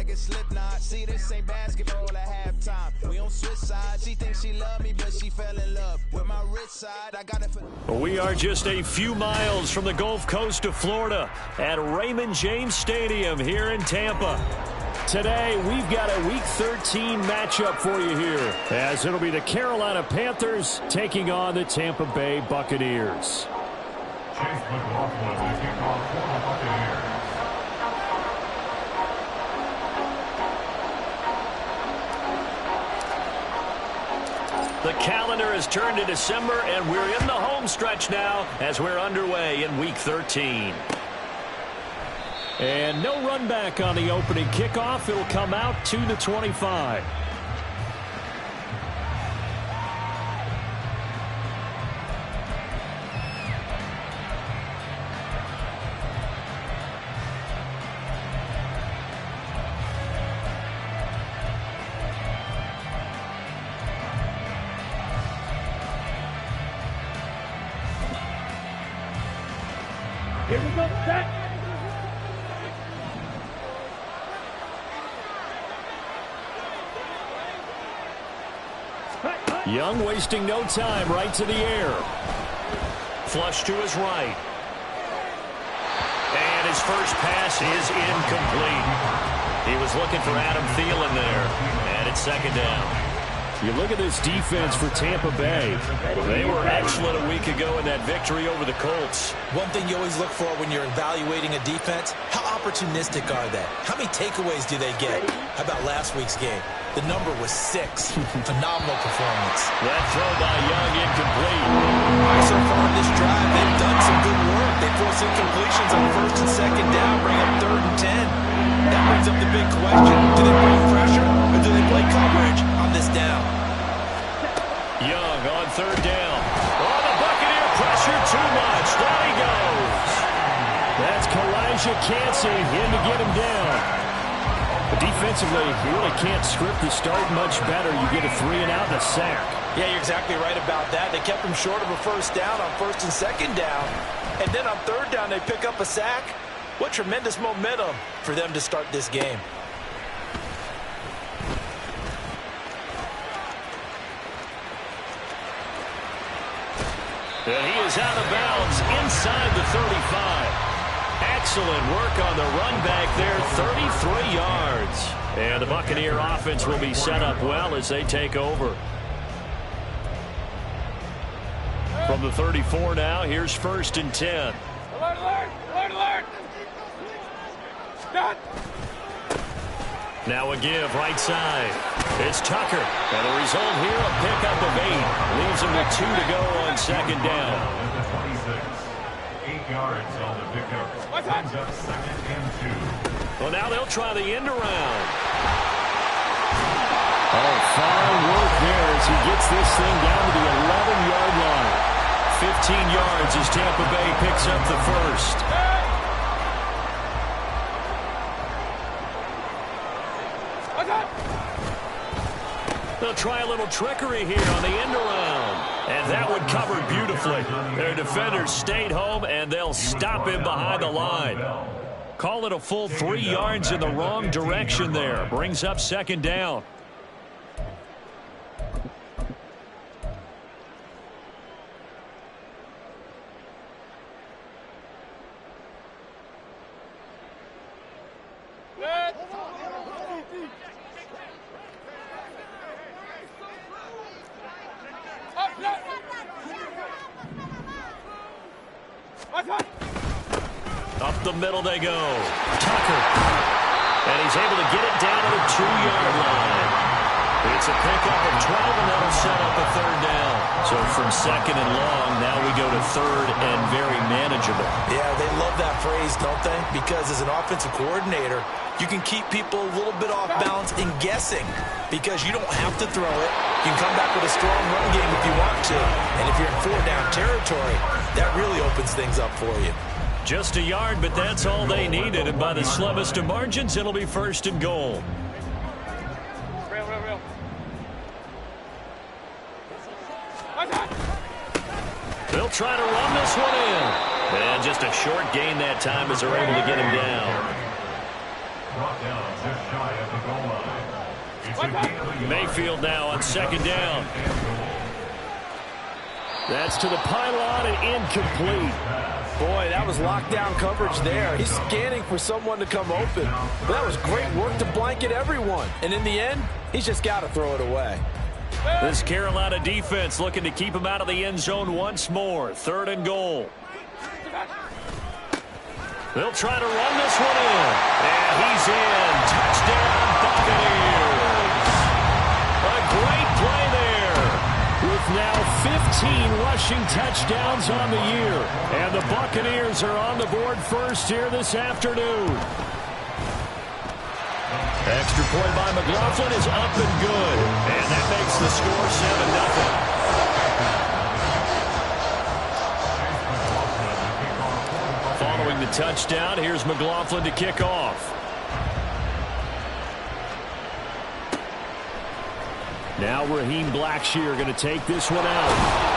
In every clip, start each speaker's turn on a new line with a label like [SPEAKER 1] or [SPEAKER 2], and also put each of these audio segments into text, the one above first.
[SPEAKER 1] like a slip knot. See, this ain't basketball at halftime. We on switch sides. She thinks she love me, but she fell in love with my rich side. I got it for...
[SPEAKER 2] We are just a few miles from the Gulf Coast of Florida at Raymond James Stadium here in Tampa. Today, we've got a Week 13 matchup for you here, as it'll be the Carolina Panthers taking on the Tampa Bay Buccaneers.
[SPEAKER 3] Chase McLaughlin to kick off for the Buccaneers.
[SPEAKER 2] The calendar has turned to December, and we're in the home stretch now as we're underway in Week 13. And no run back on the opening kickoff. It'll come out to the 25.
[SPEAKER 4] Here we go, set.
[SPEAKER 2] Young wasting no time, right to the air. Flush to his right. And his first pass is incomplete. He was looking for Adam Thielen there. And it's second down. You look at this defense for Tampa Bay. They were excellent a week ago in that victory over the Colts.
[SPEAKER 5] One thing you always look for when you're evaluating a defense, how opportunistic are they? How many takeaways do they get? How about last week's game? The number was 6. Phenomenal performance.
[SPEAKER 2] That throw by Young incomplete.
[SPEAKER 5] So far in this drive, they've done some good work. They force incompletions on first and second down, bring up 3rd and 10. That brings up the big question. Do they bring pressure or do they play coverage on this down?
[SPEAKER 2] Young on 3rd down. Oh, the Buccaneer pressure too much. Down he goes. That's Kalijah Cansey in to get him down. But defensively, you really can't script the start much better. You get a 3-and-out and a sack.
[SPEAKER 5] Yeah, you're exactly right about that. They kept him short of a first down on 1st and 2nd down. And then on 3rd down, they pick up a sack. What tremendous momentum for them to start this game.
[SPEAKER 2] And he is out of bounds inside the 35. Excellent work on the run back there, 33 yards. And the Buccaneer offense will be set up well as they take over. From the 34 now, here's 1st and 10.
[SPEAKER 4] Alert, alert, alert, alert. Stop.
[SPEAKER 2] Now a give right side. It's Tucker. And the result here, a pickup of 8. Leaves him with 2 to go on 2nd down.
[SPEAKER 3] 8 yards on the pickup. Brings up 2nd and 2.
[SPEAKER 2] Well, now they'll try the end around. Oh, fine work there as he gets this thing down to the 11-yard line. 15 yards as Tampa Bay picks up the first. They'll try a little trickery here on the end around. And that one covered beautifully. Their defenders stayed home, and they'll stop him behind the line. Call it a full 3 yards in the wrong direction there. Brings up 2nd down. Up the middle they go. Tucker. And he's able to get it down to the 2-yard line. It's a pickup of 12, and that'll set up a 3rd down. So from 2nd and long, now we go to 3rd and very manageable.
[SPEAKER 5] Yeah, they love that phrase, don't they? Because as an offensive coordinator, you can keep people a little bit off balance and guessing because you don't have to throw it. You can come back with a strong run game if you want to. And if you're in 4-down territory, that really opens things up for you.
[SPEAKER 2] Just a yard, but that's all they needed. And by the slimmest of margins, it'll be 1st and goal.
[SPEAKER 4] Real.
[SPEAKER 2] They'll try to run this one in. And just a short gain that time as they're able to get him down.
[SPEAKER 3] Brought down just shy of the goal line. It's a gain of a yard.
[SPEAKER 2] Mayfield now on second down. That's to the pylon and incomplete.
[SPEAKER 5] Boy, that was lockdown coverage there. He's scanning for someone to come open. But that was great work to blanket everyone. And in the end, he's just got to throw it away.
[SPEAKER 2] This Carolina defense looking to keep him out of the end zone once more. 3rd and goal. They'll try to run this one in. And he's in. Touchdown, Buccaneers. A great play there. With now 15 rushing touchdowns on the year. And the Buccaneers are on the board first here this afternoon. Extra point by McLaughlin is up and good. And that makes the score 7-0. Following the touchdown, here's McLaughlin to kick off. Now Raheem Blackshear going to take this one out.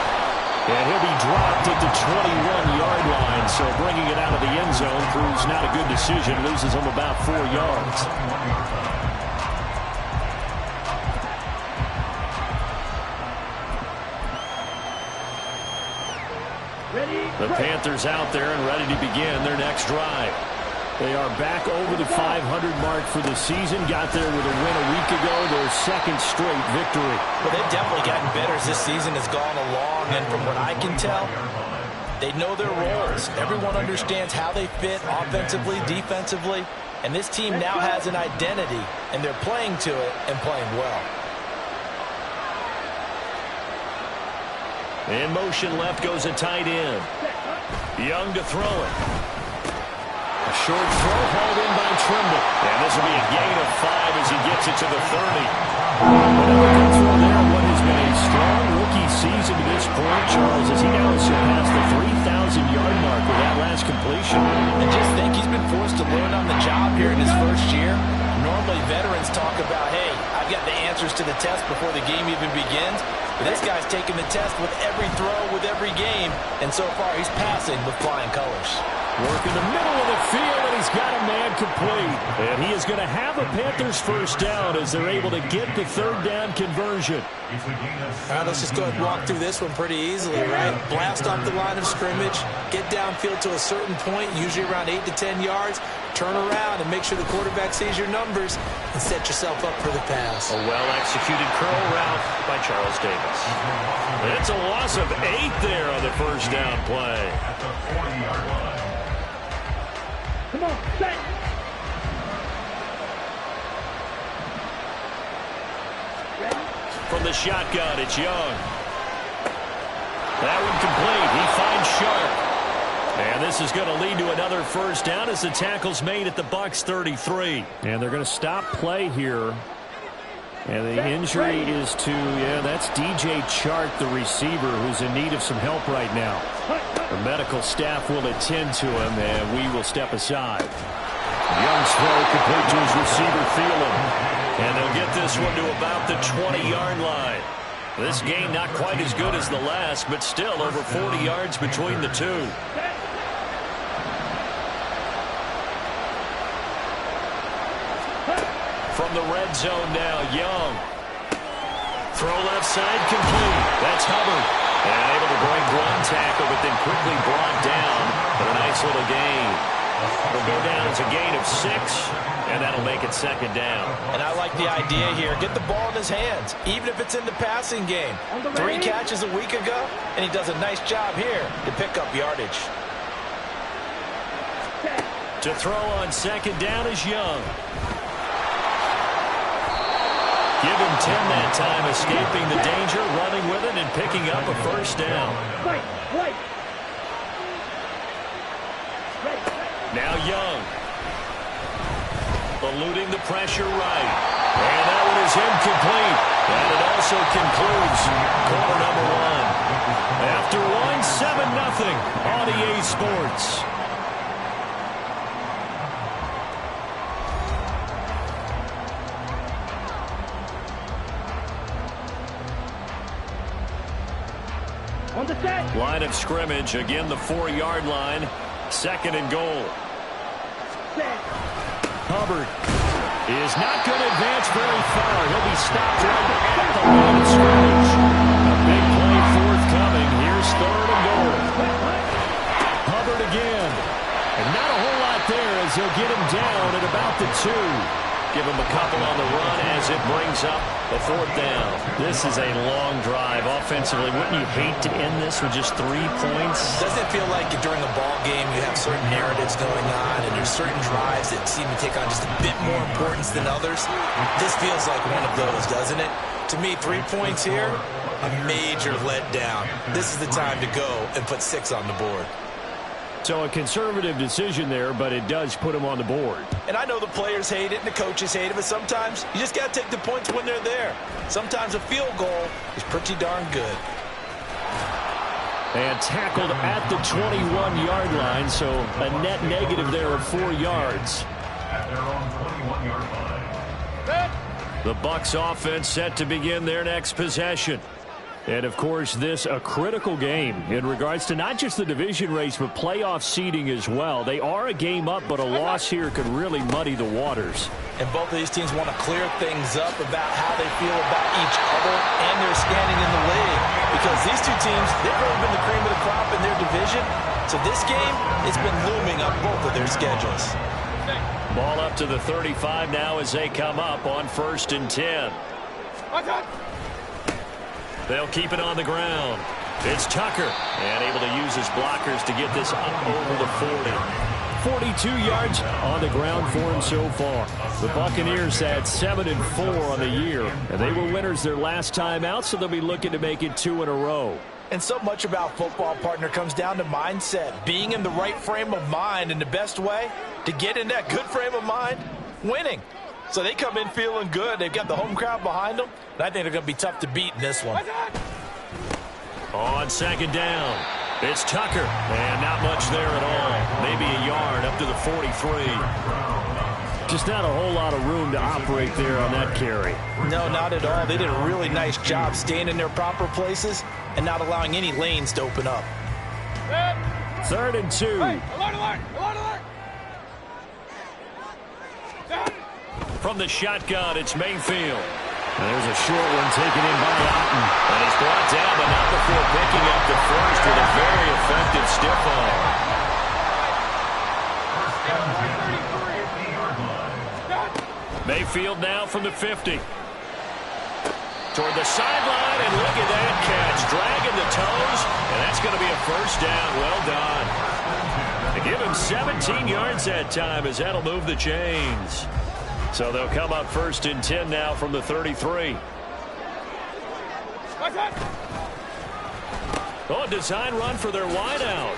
[SPEAKER 2] And he'll be dropped at the 21-yard line, so bringing it out of the end zone proves not a good decision. Loses him about 4 yards. The Panthers out there and ready to begin their next drive. They are back over the 500 mark for the season. Got there with a win a week ago, their 2nd straight victory.
[SPEAKER 5] Well, they've definitely gotten better as this season has gone along, and from what I can tell, they know their roles. Everyone understands how they fit offensively, defensively, and this team now has an identity, and they're playing to it and playing well.
[SPEAKER 2] In motion left goes a tight end. Young to throw it. A short throw hauled in by Trimble. And this will be a gain of 5 as he gets it to the 30. Another good throw there on what has been a strong rookie season to this point, Charles, as he now surpassed the 3,000-yard mark with that last completion.
[SPEAKER 5] And just think, he's been forced to learn on the job here in his first year. Normally, veterans talk about, hey, I've got the answers to the test before the game even begins. But this guy's taking the test with every throw, with every game. And so far, he's passing with flying colors.
[SPEAKER 2] Work in the middle of the field, and he's got a man complete. And he is going to have a Panthers first down as they're able to get the 3rd down conversion.
[SPEAKER 5] All right, let's just go ahead and walk through this one pretty easily, right? Blast off the line of scrimmage, get downfield to a certain point, usually around 8 to 10 yards, turn around and make sure the quarterback sees your numbers and set yourself up for the pass.
[SPEAKER 2] A well-executed curl route by Charles Davis. It's a loss of 8 there on the first down play.
[SPEAKER 3] At the 40-yard line.
[SPEAKER 4] Come on, set.
[SPEAKER 2] From the shotgun, it's Young. That one complete. He finds Sharp. And this is going to lead to another first down as the tackle's made at the Bucs 33. And they're going to stop play here. And the injury is to, that's DJ Chark, the receiver, who's in need of some help right now. The medical staff will attend to him, and we will step aside. Young's throw complete to his receiver, Thielen. And they'll get this one to about the 20-yard line. This game not quite as good as the last, but still over 40 yards between the two. From the red zone now, Young. Throw left side complete. That's Hubbard. And able to break one tackle, but then quickly brought down for a nice little gain. It'll go down as a gain of 6, and that'll make it 2nd down.
[SPEAKER 5] And I like the idea here. Get the ball in his hands, even if it's in the passing game. 3 catches a week ago, and he does a nice job here to pick up yardage.
[SPEAKER 2] To throw on 2nd down is Young. Give him 10 that time, escaping the danger, running with it, and picking up a first down. Now Young. Eluding the pressure right. And that one is incomplete. And it also concludes quarter number 1. After one, 7-0 on EA Sports. Line of scrimmage, again the 4-yard line. 2nd and goal. Hubbard is not going to advance very far. He'll be stopped right at the line of scrimmage. A big play forthcoming. Here's 3rd and goal. Hubbard again. And not a whole lot there as he'll get him down at about the 2. Give him a couple on the run as it brings up the 4th down. This is a long drive offensively. Wouldn't you hate to end this with just 3 points?
[SPEAKER 5] Doesn't it feel like during a ball game you have certain narratives going on and there's certain drives that seem to take on just a bit more importance than others? This feels like one of those, doesn't it? To me, 3 points here, a major letdown. This is the time to go and put 6 on the board.
[SPEAKER 2] So a conservative decision there, but it does put him on the board.
[SPEAKER 5] And I know the players hate it and the coaches hate it, but sometimes you just got to take the points when they're there. Sometimes a field goal is pretty darn good.
[SPEAKER 2] And tackled at the 21-yard line, so a net negative there of 4 yards.
[SPEAKER 3] At their own 21-yard line.
[SPEAKER 2] The Bucs offense set to begin their next possession. And, of course, this a critical game in regards to not just the division race, but playoff seeding as well. They are a game up, but a loss here could really muddy the waters.
[SPEAKER 5] And both of these teams want to clear things up about how they feel about each other and their standing in the league. Because these two teams, they've really been the cream of the crop in their division. So this game, it's been looming on both of their schedules.
[SPEAKER 2] Ball up to the 35 now as they come up on 1st and 10. They'll keep it on the ground. It's Tucker, and able to use his blockers to get this up over the 40. 42 yards on the ground for him so far. The Buccaneers had 7-4 on the year, and they were winners their last time out, so they'll be looking to make it 2 in a row.
[SPEAKER 5] And so much about football, partner, comes down to mindset. Being in the right frame of mind, and the best way to get in that good frame of mind, winning. So they come in feeling good. They've got the home crowd behind them. And I think they're going to be tough to beat in this one.
[SPEAKER 2] On 2nd down, it's Tucker. And not much there at all. Maybe a yard up to the 43. Just not a whole lot of room to operate there on that carry.
[SPEAKER 5] No, not at all. They did a really nice job staying in their proper places and not allowing any lanes to open up.
[SPEAKER 2] 3rd and 2.
[SPEAKER 4] Hey, alert.
[SPEAKER 2] From the shotgun, it's Mayfield. And there's a short one taken in by Otten. And he's brought down, but not before picking up the first with a very effective stiff arm. Mayfield now from the 50. Toward the sideline, and look at that catch. Dragging the toes, and that's going to be a 1st down. Well done. They give him 17 yards that time as that'll move the chains. So they'll come up 1st and 10 now from the 33. Oh, design run for their wideout.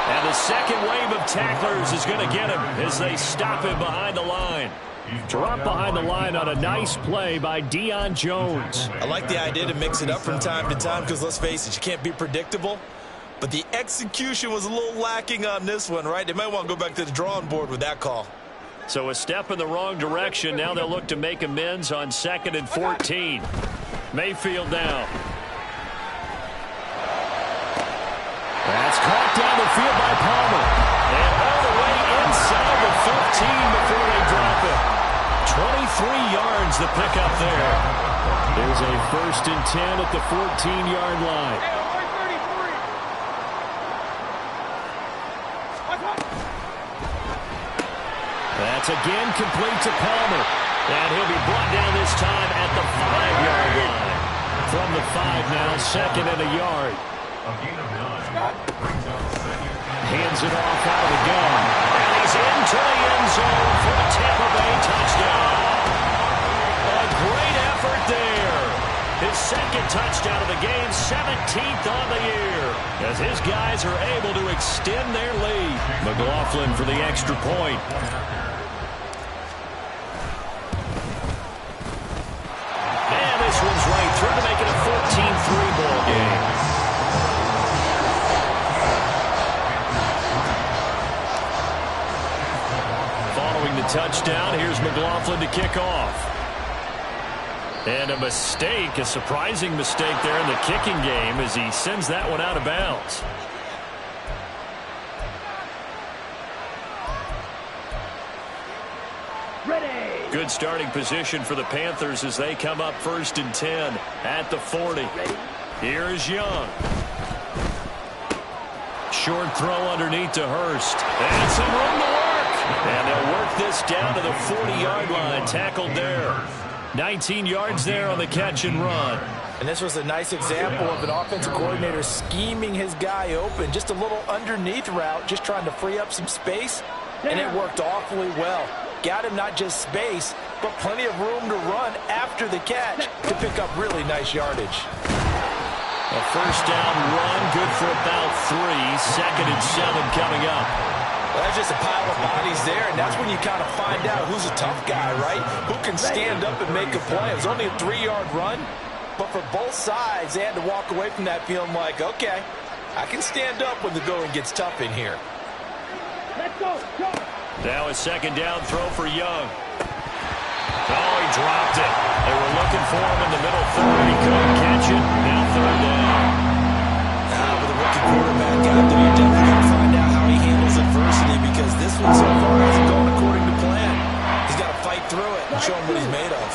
[SPEAKER 2] And the second wave of tacklers is going to get him as they stop him behind the line. Drop behind the line on a nice play by Deion Jones.
[SPEAKER 5] I like the idea to mix it up from time to time because, let's face it, you can't be predictable. But the execution was a little lacking on this one, right? They might want to go back to the drawing board with that call.
[SPEAKER 2] So a step in the wrong direction. Now they'll look to make amends on 2nd and 14. Mayfield now. That's caught down the field by Palmer. And all the way inside the 15 before they drop it. 23 yards the pickup there. There's a 1st and 10 at the 14-yard line. That's again complete to Palmer. And he'll be brought down this time at the 5-yard line. From the 5 now, 2nd and a yard. Hands it off out of the gun. And he's into the end zone for a Tampa Bay touchdown. A great effort there. His 2nd touchdown of the game, 17th on the year. As his guys are able to extend their lead. McLaughlin for the extra point. And this one's right through to make it a 14-3 ball game. Following the touchdown, here's McLaughlin to kick off. And a mistake, a surprising mistake there in the kicking game as he sends that one out of bounds. Good starting position for the Panthers as they come up 1st and 10 at the 40. Here is Young. Short throw underneath to Hurst. And some room to work. And they'll work this down to the 40-yard line. Tackled there. 19 yards there on the catch and run.
[SPEAKER 5] And this was a nice example of an offensive coordinator scheming his guy open. Just a little underneath route, just trying to free up some space. And it worked awfully well. Got him not just space, but plenty of room to run after the catch to pick up really nice yardage.
[SPEAKER 2] A first down run, good for about 3. 2nd and 7 coming up.
[SPEAKER 5] Well, that's just a pile of bodies there, and that's when you kind of find out who's a tough guy, right? Who can stand up and make a play. It was only a 3-yard run, but for both sides, they had to walk away from that feeling like, okay, I can stand up when the going gets tough in here.
[SPEAKER 4] Let's go.
[SPEAKER 2] Now a 2nd down throw for Young. Oh, he dropped it. They were looking for him in the middle third. He couldn't catch it. Now 3rd down.
[SPEAKER 5] With a rookie quarterback out there, you're definitely going to find out how he handles adversity, because this one so far hasn't gone according to plan. He's got to fight through it and show him what he's made of.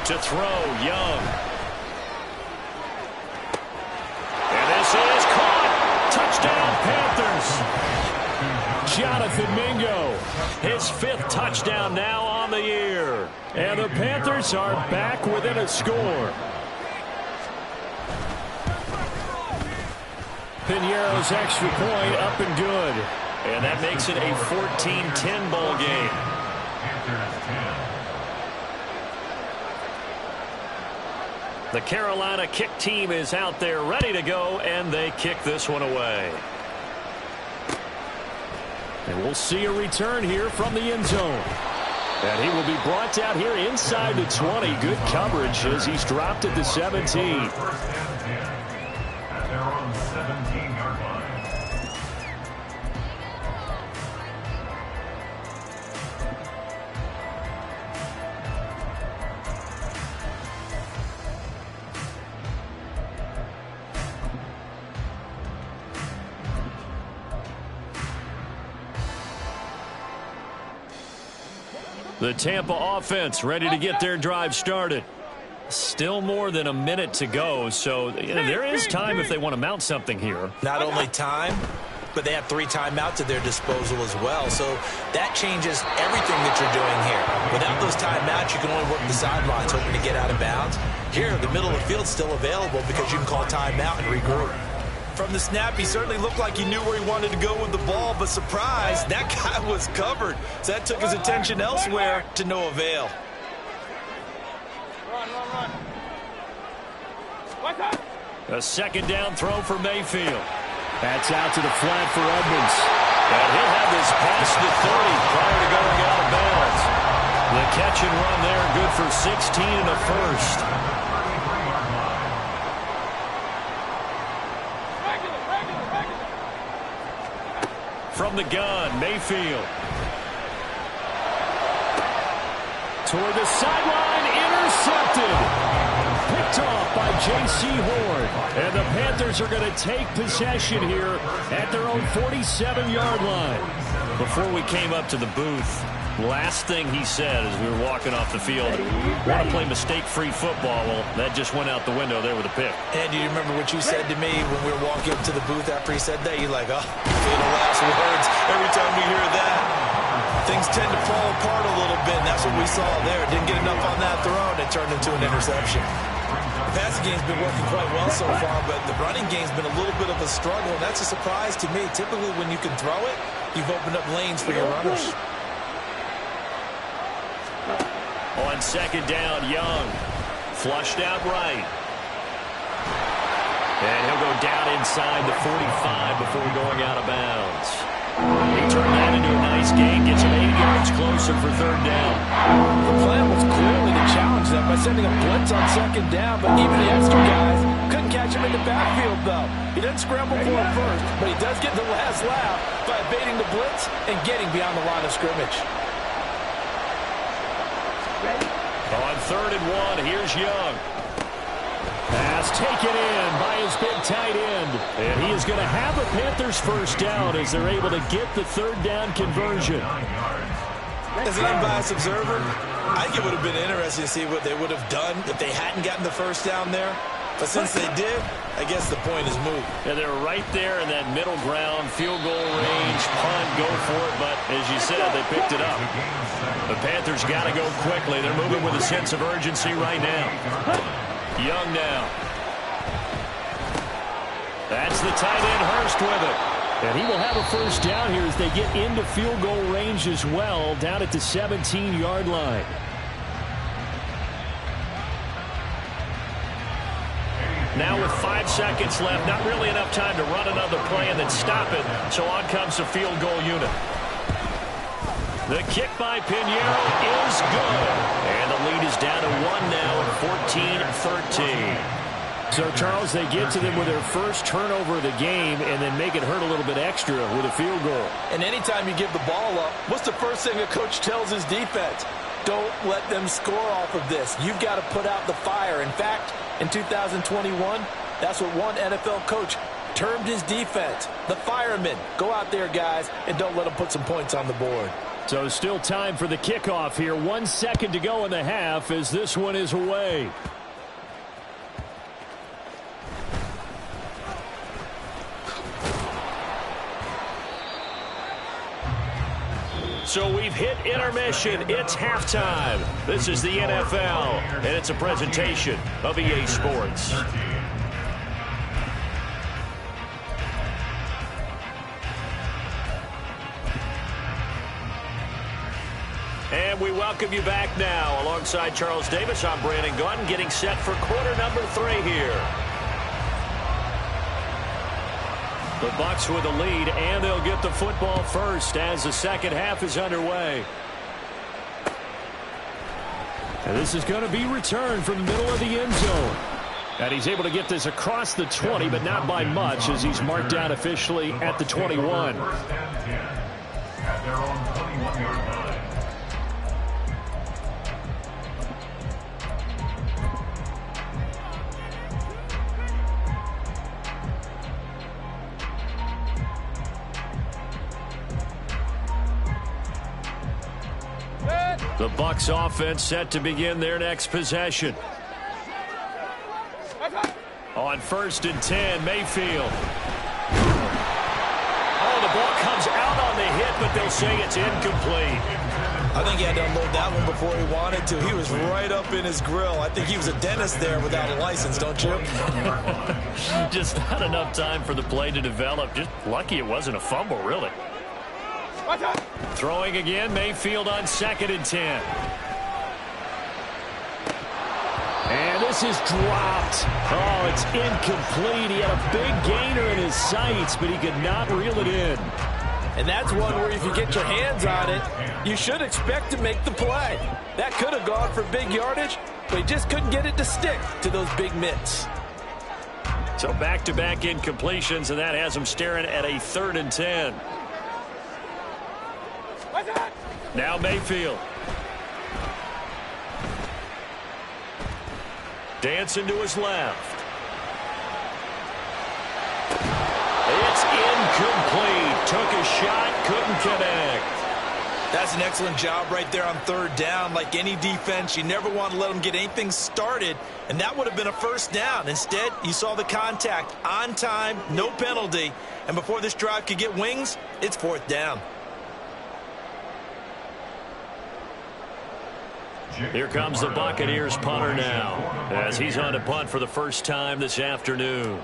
[SPEAKER 2] To throw, Young. And this is caught. Touchdown, Panthers. Jonathan Mingo, his 5th touchdown now on the year. And the Panthers are back within a score. Piñeiro's extra point up and good. And that makes it a 14-10 ball game. The Carolina kick team is out there ready to go, and they kick this one away. And we'll see a return here from the end zone. And he will be brought down here inside the 20. Good coverage as he's dropped at the 17.
[SPEAKER 3] At their own 17-yard line.
[SPEAKER 2] The Tampa offense ready to get their drive started. Still more than a minute to go, so there is time if they want to mount something here.
[SPEAKER 5] Not only time, but they have 3 timeouts at their disposal as well. So that changes everything that you're doing here. Without those timeouts, you can only work the sidelines, hoping to get out of bounds. Here, the middle of the field's still available because you can call timeout and regroup. From the snap, he certainly looked like he knew where he wanted to go with the ball, but surprise, that guy was covered. So that took his attention elsewhere to no avail.
[SPEAKER 2] A 2nd down throw for Mayfield. That's out to the flat for Edmonds. And he'll have this past the 30 prior to going out of bounds. The catch and run there, good for 16 and a first. From the gun, Mayfield. Toward the sideline, intercepted. Picked off by J.C. Horn. And the Panthers are going to take possession here at their own 47-yard line. Before we came up to the booth, last thing he said as we were walking off the field, want to play mistake-free football. Well, that just went out the window there with a pick.
[SPEAKER 5] And do you remember what you said to me when we were walking up to the booth after he said that? You're like, oh, the last words every time we hear that. Things tend to fall apart a little bit, and that's what we saw there. Didn't get enough on that throw, and it turned into an interception. The passing game's been working quite well so far, but the running game's been a little bit of a struggle, and that's a surprise to me. Typically, when you can throw it, you've opened up lanes for your runners.
[SPEAKER 2] On 2nd down, Young. Flushed out right. And he'll go down inside the 45 before going out of bounds. He turned that into a nice gain, gets him 8 yards closer for 3rd down.
[SPEAKER 5] The plan was clearly to challenge them by sending a blitz on 2nd down, but even the extra guys couldn't catch him in the backfield, though. He doesn't scramble for it first, but he does get the last laugh by evading the blitz and getting beyond the line of scrimmage.
[SPEAKER 2] On 3rd and 1, here's Young. Pass taken in by his big tight end. And he is going to have a Panthers first down as they're able to get the third down conversion.
[SPEAKER 5] As an unbiased observer, I think it would have been interesting to see what they would have done if they hadn't gotten the first down there. But since they did, I guess the point is moot.
[SPEAKER 2] Yeah, they're right there in that middle ground, field goal range, punt, go for it. But as you said, they picked it up. The Panthers got to go quickly. They're moving with a sense of urgency right now. Young now. That's the tight end, Hurst, with it. And he will have a first down here as they get into field goal range as well, down at the 17-yard line. Now with 5 seconds left, not really enough time to run another play and then stop it. So on comes the field goal unit. The kick by Pinheiro is good. And the lead is down to 1 now at 14-13. So, Charles, they get to them with their first turnover of the game and then make it hurt a little bit extra with a field goal.
[SPEAKER 5] And anytime you give the ball up, what's the first thing a coach tells his defense? Don't let them score off of this. You've got to put out the fire. In fact, in 2021, that's what one NFL coach termed his defense. The firemen. Go out there, guys, and don't let them put some points on the board.
[SPEAKER 2] So still time for the kickoff here. 1 second to go in the half as this one is away. So we've hit intermission. It's halftime. This is the NFL, and it's a presentation of EA Sports. And we welcome you back now. Alongside Charles Davis, I'm Brandon Gunn, getting set for quarter number 3 here. The Bucs with the lead, and they'll get the football first as the second half is underway. And this is going to be returned from the middle of the end zone. And he's able to get this across the 20, but not by much as he's marked down officially at the 21.
[SPEAKER 3] First and 10 at their own 21-yard line.
[SPEAKER 2] The Bucs offense set to begin their next possession. On 1st and 10, Mayfield. Oh, the ball comes out on the hit, but they'll say it's incomplete.
[SPEAKER 5] I think he had to unload that one before he wanted to. He was right up in his grill. I think he was a dentist there without a license, don't you?
[SPEAKER 2] Just not enough time for the play to develop. Just lucky it wasn't a fumble, really. Throwing again, Mayfield on 2nd and 10. And this is dropped. Oh, it's incomplete. He had a big gainer in his sights, but he could not reel it in.
[SPEAKER 5] And that's one where if you get your hands on it, you should expect to make the play. That could have gone for big yardage, but he just couldn't get it to stick to those big mitts.
[SPEAKER 2] So back-to-back incompletions, and that has him staring at a 3rd and 10. Now Mayfield. Dancing to his left. It's incomplete. Took a shot, couldn't connect.
[SPEAKER 5] That's an excellent job right there on 3rd down. Like any defense, you never want to let them get anything started, and that would have been a first down. Instead, you saw the contact on time, no penalty, and before this drive could get wings, it's 4th down.
[SPEAKER 2] Here comes the Buccaneers punter now as he's on to punt for the first time this afternoon.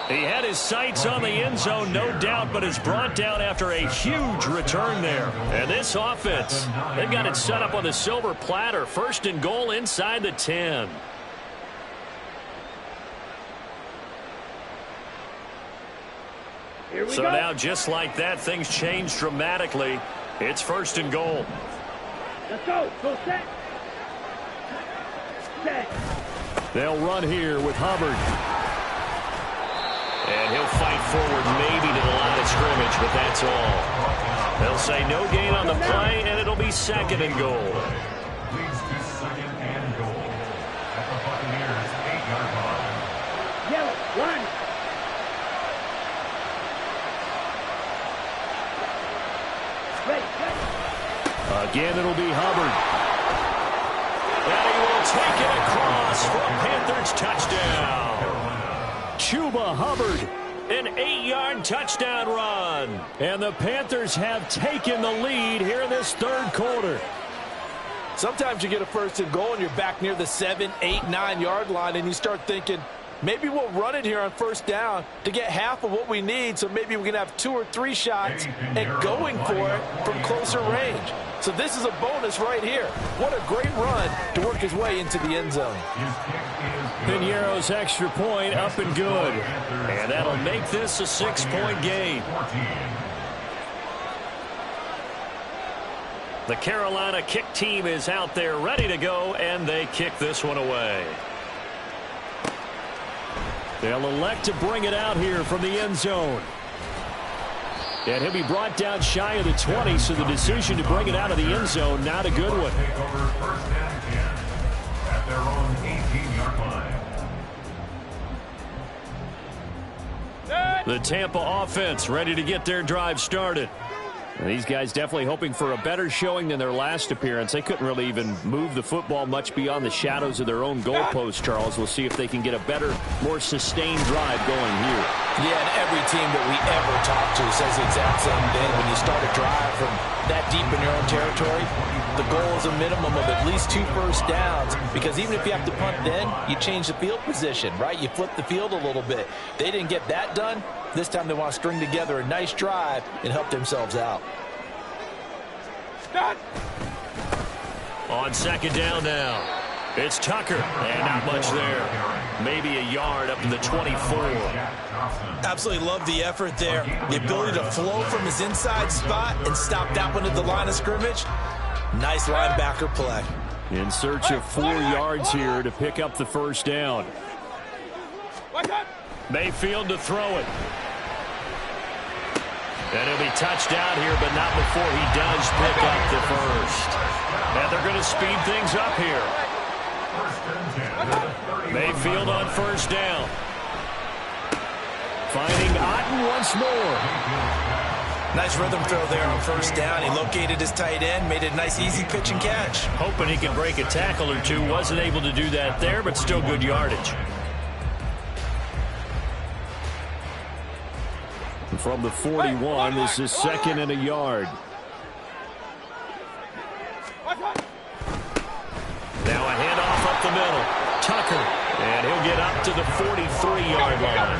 [SPEAKER 2] He had his sights on the end zone, no doubt, but is brought down after a huge return there. And this offense, they've got it set up on the silver platter. 1st and goal inside the 10. So now, just like that, things change dramatically. It's first and goal.
[SPEAKER 4] Let's go. Go set. Set.
[SPEAKER 2] They'll run here with Hubbard. And he'll fight forward maybe to the line of scrimmage, but that's all. They'll say no gain on the play, and it'll be second and goal.
[SPEAKER 3] Leads to second and goal at the Buccaneers' 8-yard line.
[SPEAKER 4] Yellow. One. Ready.
[SPEAKER 2] Again, it'll be Hubbard. And he will take it across for a Panthers touchdown. Chuba Hubbard, an 8-yard touchdown run. And the Panthers have taken the lead here in this third quarter.
[SPEAKER 5] Sometimes you get a first and goal and you're back near the 7, 8, 9-yard line and you start thinking, maybe we'll run it here on first down to get half of what we need, so maybe we can have 2 or 3 shots and going for it from closer range. So this is a bonus right here. What a great run to work his way into the end zone.
[SPEAKER 2] Piñeiro's extra point up and good. And that'll make this a 6-point game. The Carolina kick team is out there ready to go, and they kick this one away. They'll elect to bring it out here from the end zone. And he'll be brought down shy of the 20, so the decision to bring it out of the end zone, not a good one.
[SPEAKER 3] Take over first and 10 at their own 18-yard line.
[SPEAKER 2] The Tampa offense ready to get their drive started. These guys definitely hoping for a better showing than their last appearance. They couldn't really even move the football much beyond the shadows of their own goalpost, Charles. We'll see if they can get a better, more sustained drive going here.
[SPEAKER 5] Yeah, and every team that we ever talk to says the exact same thing. When you start a drive from that deep in your own territory, the goal is a minimum of at least 2 first downs, because even if you have to punt then, you change the field position, right? You flip the field a little bit. They didn't get that done. This time they want to string together a nice drive and help themselves out.
[SPEAKER 2] On second down now, it's Tucker, and not much there. Maybe a yard up to the 24.
[SPEAKER 5] Absolutely love the effort there. The ability to flow from his inside spot and stop that one at the line of scrimmage. Nice linebacker play.
[SPEAKER 2] In search of 4 yards here to pick up the first down. Mayfield to throw it. And he'll be touched down here, but not before he does pick up the first. And they're going to speed things up here. Mayfield on first down. Finding Otten once more.
[SPEAKER 5] Nice rhythm throw there on first down. He located his tight end, made it a nice easy pitch and catch.
[SPEAKER 2] Hoping he can break a tackle or two. Wasn't able to do that there, but still good yardage. From the 41, this is second and a yard. Now a handoff up the middle. Tucker, and he'll get up to the 43-yard line.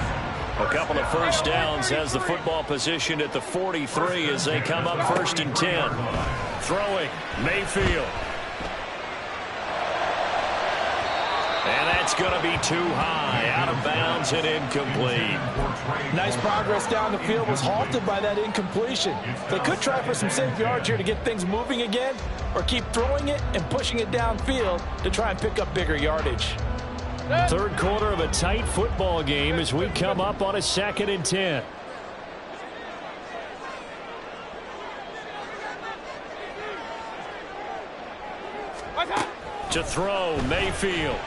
[SPEAKER 2] A couple of first downs, has the football position at the 43 as they come up first and 10. Throwing, Mayfield. And that's going to be too high, out of bounds and incomplete.
[SPEAKER 5] Nice progress down the field, was halted by that incompletion. They could try for some safe yards here to get things moving again, or keep throwing it and pushing it downfield to try and pick up bigger yardage.
[SPEAKER 2] Third quarter of a tight football game as we come up on a second and 10. To throw, Mayfield.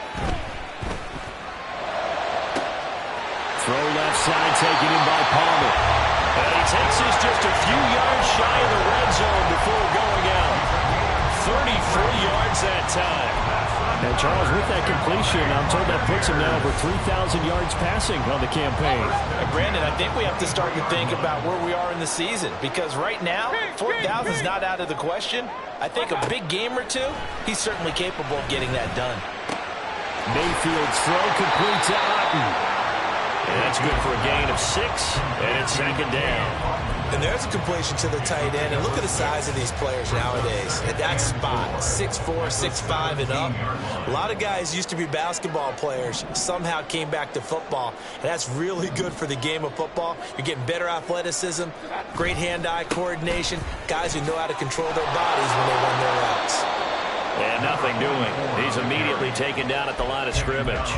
[SPEAKER 2] Throw left side, taken in by Palmer. And he takes us just a few yards shy of the red zone before going out. 33 yards that time. And Charles, with that completion, I'm told that puts him now over 3,000 yards passing on the campaign.
[SPEAKER 5] And Brandon, I think we have to start to think about where we are in the season, because right now, 4,000 is not out of the question. I think a big game or two, he's certainly capable of getting that done.
[SPEAKER 2] Mayfield's throw complete to Otten. And that's good for a gain of 6, and it's second down.
[SPEAKER 5] And there's a completion to the tight end. And look at the size of these players nowadays. At that spot, 6'4", 6'5", and up. A lot of guys used to be basketball players, somehow came back to football. And that's really good for the game of football. You're getting better athleticism, great hand-eye coordination, guys who know how to control their bodies when they run their routes.
[SPEAKER 2] And nothing doing. He's immediately taken down at the line of scrimmage.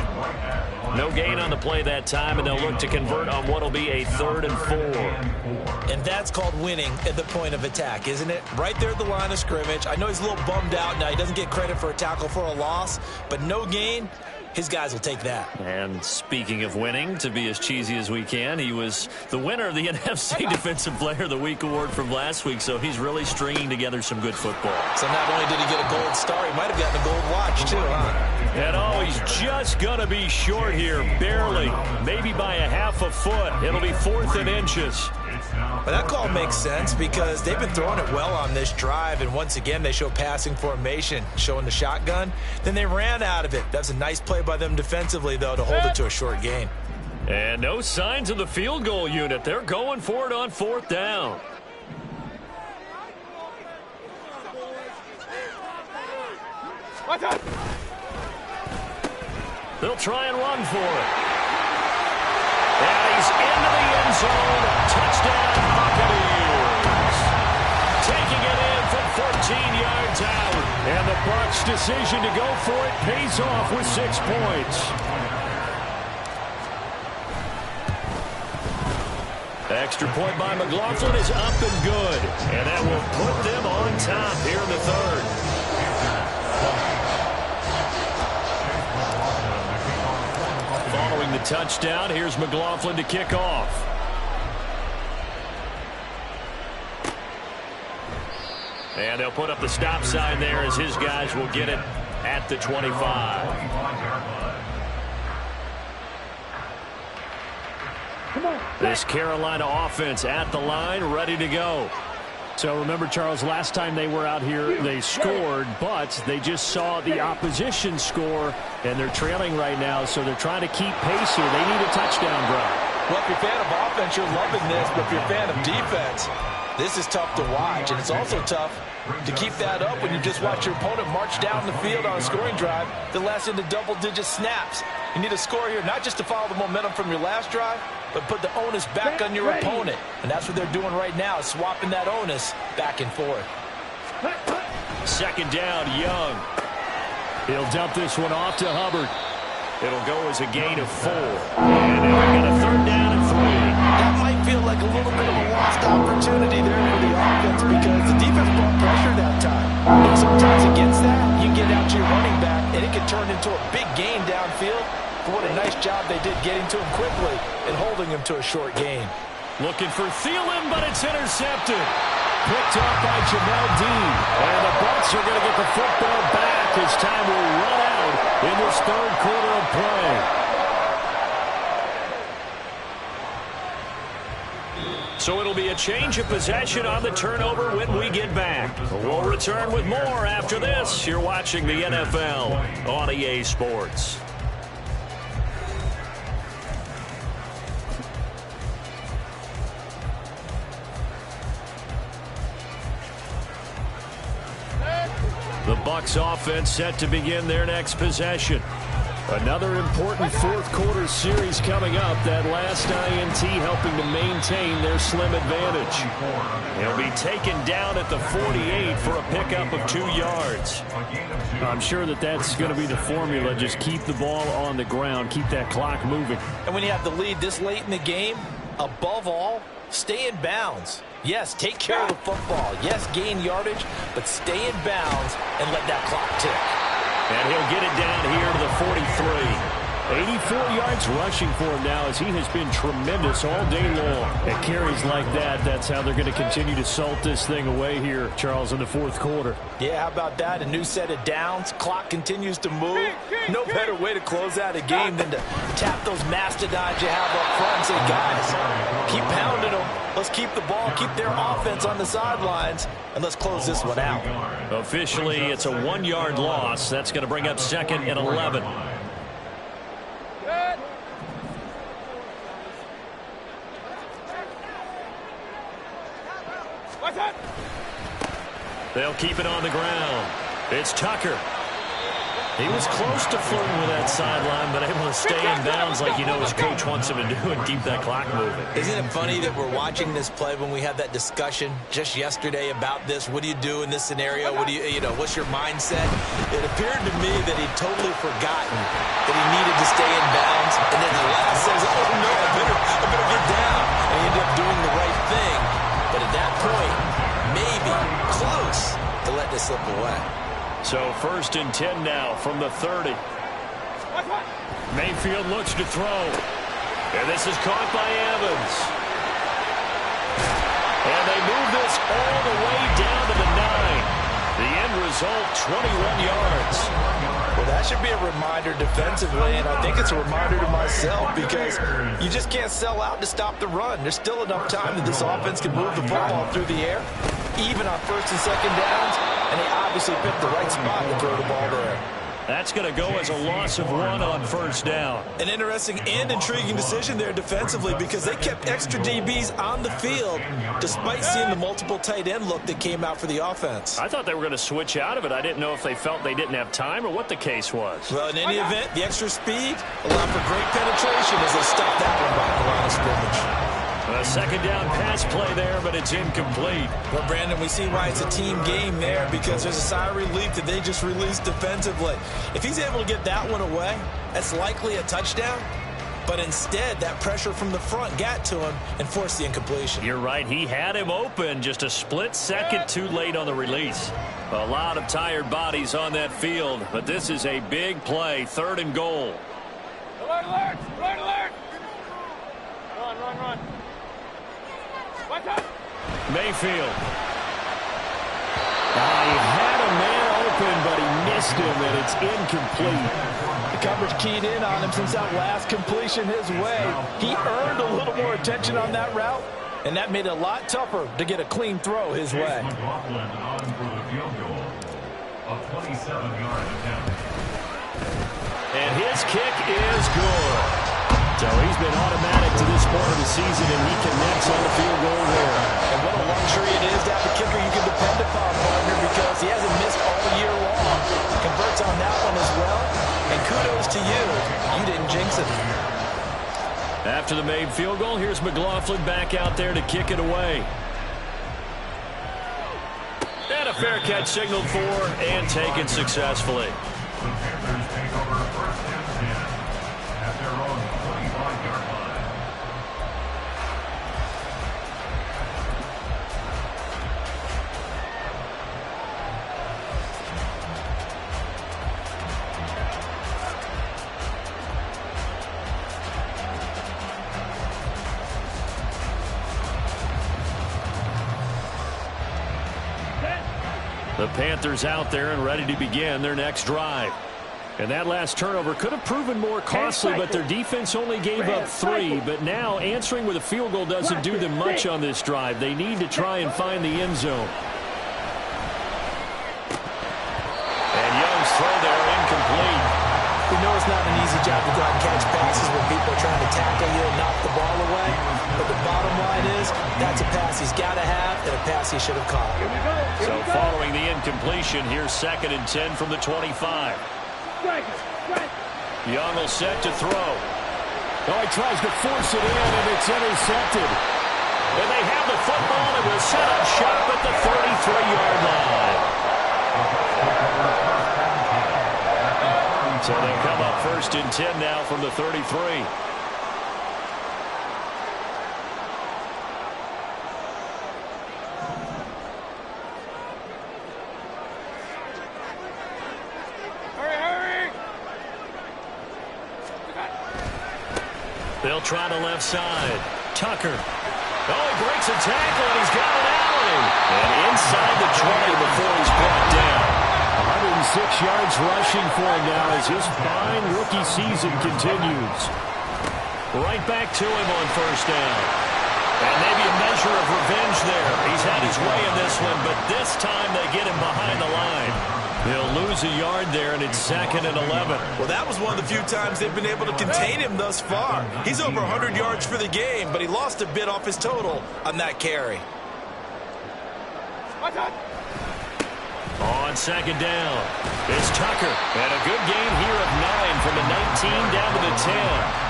[SPEAKER 2] No gain on the play that time, and they'll look to convert on what will be a 3rd and 4.
[SPEAKER 5] And that's called winning at the point of attack, isn't it? Right there at the line of scrimmage. I know he's a little bummed out now. He doesn't get credit for a tackle for a loss, but no gain. His guys will take that.
[SPEAKER 2] And speaking of winning, to be as cheesy as we can, he was the winner of the NFC Defensive Player of the Week award from last week, so he's really stringing together some good football.
[SPEAKER 5] So not only did he get a gold star, he might have gotten a gold watch too, huh?
[SPEAKER 2] And oh, he's just going to be short here, barely, maybe by a half a foot. It'll be 4th and inches.
[SPEAKER 5] But that call makes sense because they've been throwing it well on this drive, and once again they show passing formation, showing the shotgun. Then they ran out of it. That's a nice play by them defensively, though, to hold it to a short gain.
[SPEAKER 2] And no signs of the field goal unit. They're going for it on 4th down. They'll try and run for it. And he's into the end zone. Touchdown, Buccaneers. Taking it in from 14 yards out. And the Bucs' decision to go for it pays off with 6 points. Extra point by McLaughlin is up and good. And that will put them on top here in the 3rd. Following the touchdown, here's McLaughlin to kick off. And they'll put up the stop sign there as his guys will get it at the 25. This Carolina offense at the line, ready to go. So remember, Charles, last time they were out here, they scored, but they just saw the opposition score, and they're trailing right now, so they're trying to keep pace here. They need a touchdown drive.
[SPEAKER 5] Well, if you're a fan of offense, you're loving this, but if you're a fan of defense, this is tough to watch, and it's also tough to keep that up when you just watch your opponent march down the field on a scoring drive that lasts into double-digit snaps. You need a score here, not just to follow the momentum from your last drive, but put the onus back on your opponent. And that's what they're doing right now, is swapping that onus back and forth.
[SPEAKER 2] 2nd down, Young. He'll dump this one off to Hubbard. It'll go as a gain of 4. And then we've got a 3rd down and 3.
[SPEAKER 5] That might feel like a little bit of a lost opportunity there for the offense because the defense brought pressure that time. And sometimes against that, you get out to your running back, and it can turn into a big gain downfield. But what a nice job they did getting to him quickly and holding him to a short gain.
[SPEAKER 2] Looking for Thielen, but it's intercepted. Picked up by Jamel Dean. And the Bucs are going to get the football back as time will run out in this 3rd quarter of play. So it'll be a change of possession on the turnover when we get back. We'll return with more after this. You're watching the NFL on EA Sports. The Bucs offense set to begin their next possession. Another important 4th quarter series coming up. That last INT helping to maintain their slim advantage. He'll be taken down at the 48 for a pickup of 2 yards. I'm sure that's going to be the formula. Just keep the ball on the ground. Keep that clock moving.
[SPEAKER 5] And when you have the lead this late in the game, above all, stay in bounds. Yes, take care of the football. Yes, gain yardage, but stay in bounds and let that clock tick.
[SPEAKER 2] And he'll get it down here to the 43. 84 yards rushing for him now as he has been tremendous all day long. At carries like that, that's how they're going to continue to salt this thing away here, Charles, in the 4th quarter.
[SPEAKER 5] Yeah, how about that? A new set of downs. Clock continues to move. No better way to close out a game than to tap those mastodons you have up front and say, guys, keep pounding them. Let's keep the ball, keep their offense on the sidelines, and let's close this one out.
[SPEAKER 2] Officially, it's a 1-yard loss. That's going to bring up 2nd and 11. They'll keep it on the ground. It's Tucker. He was close to flirting with that sideline, but able to stay in bounds like his coach wants him to do and keep that clock moving.
[SPEAKER 5] Isn't it funny that we're watching this play when we had that discussion just yesterday about this? What do you do in this scenario? What do what's your mindset? It appeared to me that he'd totally forgotten that he needed to stay in bounds, and then the last says, "Oh no, I better get down," and he ended up doing the right thing. But at that point, maybe close to let this slip away.
[SPEAKER 2] So 1st and 10 now from the 30. Mayfield looks to throw. And this is caught by Evans. And they move this all the way down to the 9. The end result, 21 yards.
[SPEAKER 5] Well, that should be a reminder defensively, and I think it's a reminder to myself because you just can't sell out to stop the run. There's still enough time that this offense can move the football through the air, even on 1st and 2nd downs, and they obviously picked the right spot to throw the ball there.
[SPEAKER 2] That's going to go as a loss of 1 on 1st down.
[SPEAKER 5] An interesting and intriguing decision there defensively because they kept extra DBs on the field despite seeing the multiple tight end look that came out for the offense.
[SPEAKER 2] I thought they were going to switch out of it. I didn't know if they felt they didn't have time or what the case was.
[SPEAKER 5] Well, in any event, the extra speed allowed for great penetration as they stopped that one behind the line of scrimmage.
[SPEAKER 2] A 2nd down pass play there, but it's incomplete.
[SPEAKER 5] Well, Brandon, we see why it's a team game there because there's a sigh of relief that they just released defensively. If he's able to get that one away, that's likely a touchdown. But instead, that pressure from the front got to him and forced the incompletion.
[SPEAKER 2] You're right. He had him open just a split second too late on the release. A lot of tired bodies on that field, but this is a big play. 3rd and goal.
[SPEAKER 6] Alert, alert! Alert, alert! Run.
[SPEAKER 2] Mayfield. He had a man open, but he missed him, and it's incomplete.
[SPEAKER 5] The coverage keyed in on him since that last completion his way. He earned a little more attention on that route, and that made it a lot tougher to get a clean throw his way.
[SPEAKER 3] McLaughlin on for the field goal. A 27-yard attempt.
[SPEAKER 2] And his kick is good. So he's been automatic to this part of the season, and he connects on the field goal there.
[SPEAKER 5] And what a luxury it is to have a kicker you can depend upon, partner, because he hasn't missed all year long. Converts on that one as well. And kudos to you. You didn't jinx it.
[SPEAKER 2] After the made field goal, here's McLaughlin back out there to kick it away. And a fair catch signaled for and taken successfully.
[SPEAKER 3] The Panthers take over 1st and 10 at their own 25-yard line.
[SPEAKER 2] The Panthers out there and ready to begin their next drive. And that last turnover could have proven more costly, but their defense only gave up 3. But now answering with a field goal doesn't do them much on this drive. They need to try and find the end zone. And Young's throw there incomplete.
[SPEAKER 5] We know it's not an easy job to go out and catch passes when people are trying to tackle you and knock the ball away. But the bottom line is that's a pass he's got to have and a pass he should have caught.
[SPEAKER 2] So following the incompletion, here's 2nd and 10 from the 25. Young will set to throw. Oh, he tries to force it in, and it's intercepted. And they have the football, and will set up shop at the 33-yard line. So they come up 1st and 10 now from the 33. They'll try the left side. Tucker. Oh, he breaks a tackle, and he's got an alley. And inside the 20 before he's brought down. 106 yards rushing for him now as his fine rookie season continues. Right back to him on 1st down. And maybe a measure of revenge there. He's had his way in this one, but this time they get him behind the line. They'll lose a yard there, and it's 2nd and 11.
[SPEAKER 5] Well, that was one of the few times they've been able to contain him thus far. He's over 100 yards for the game, but he lost a bit off his total on that carry.
[SPEAKER 2] On second down, it's Tucker. And a good gain here of 9 from the 19 down to the 10.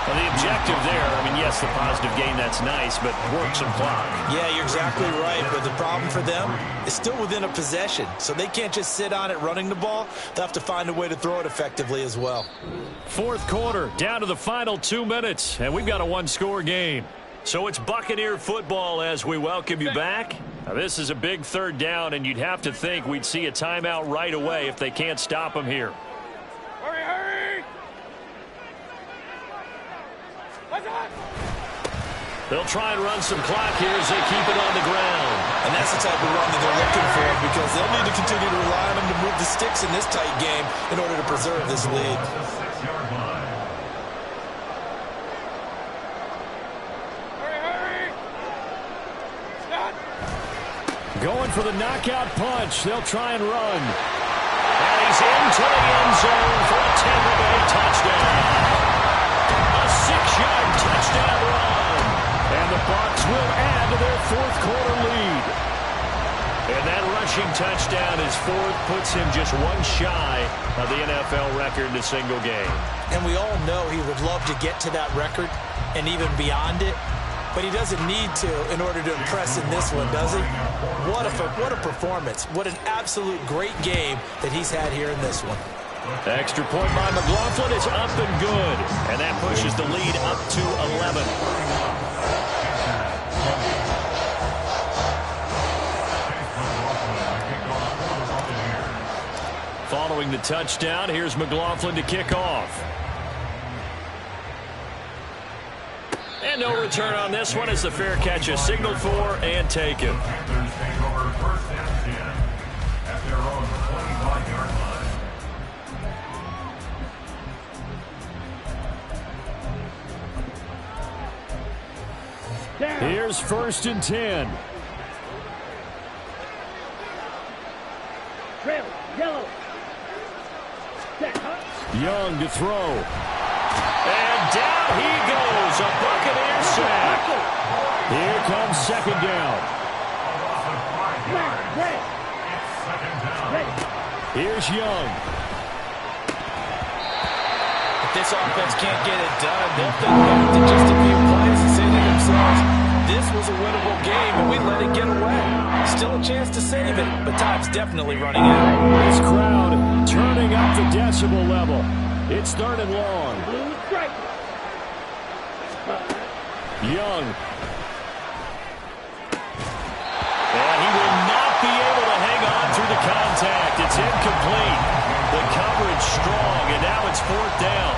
[SPEAKER 2] Well, the objective there, I mean, yes, the positive gain, that's nice, but work some clock.
[SPEAKER 5] Yeah, you're exactly right, but the problem for them is still within a possession, so they can't just sit on it running the ball. They'll have to find a way to throw it effectively as well.
[SPEAKER 2] Fourth quarter, down to the final 2 minutes, and we've got a one-score game. So it's Buccaneer football as we welcome you back. Now, this is a big third down, and you'd have to think we'd see a timeout right away if they can't stop them here.
[SPEAKER 6] Hurry, hurry!
[SPEAKER 2] They'll try and run some clock here as they keep it on the ground.
[SPEAKER 5] And that's the type of run that they're looking for because they'll need to continue to rely on them to move the sticks in this tight game in order to preserve this lead.
[SPEAKER 6] Hurry, hurry! Stop!
[SPEAKER 2] Going for the knockout punch. They'll try and run. And he's into the end zone for a Tampa Bay touchdown. A 6-yard touchdown run. And the Bucs will add to their fourth quarter lead. And that rushing touchdown, his fourth, puts him just one shy of the NFL record in a single game.
[SPEAKER 5] And we all know he would love to get to that record and even beyond it. But he doesn't need to in order to impress in this one, does he? What a performance. What an absolute great game that he's had here in this one.
[SPEAKER 2] Extra point by McLaughlin is up and good. And that pushes the lead up to 11. Following the touchdown, here's McLaughlin to kick off. And no return on this one as the fair catch is signaled for and taken.
[SPEAKER 3] Panthers take over first and 10 at their own 25-yard line.
[SPEAKER 4] Down.
[SPEAKER 2] Here's first and 10.
[SPEAKER 4] Trail. Yellow. Set. Up.
[SPEAKER 2] Young to throw. And down he goes. A Buccaneer sack. Here comes second down.
[SPEAKER 4] Red. Red.
[SPEAKER 2] Here's Young.
[SPEAKER 5] If this offense can't get it done, they'll think back to just a few plays and say to themselves, this was a winnable game and we let it get away. Still a chance to save it, but time's definitely running out.
[SPEAKER 2] This crowd turning up the decibel level. It's third and long.
[SPEAKER 4] Blue stripe.
[SPEAKER 2] Young. And he will not be able to hang on through the contact. It's incomplete. The coverage strong, and now it's fourth down.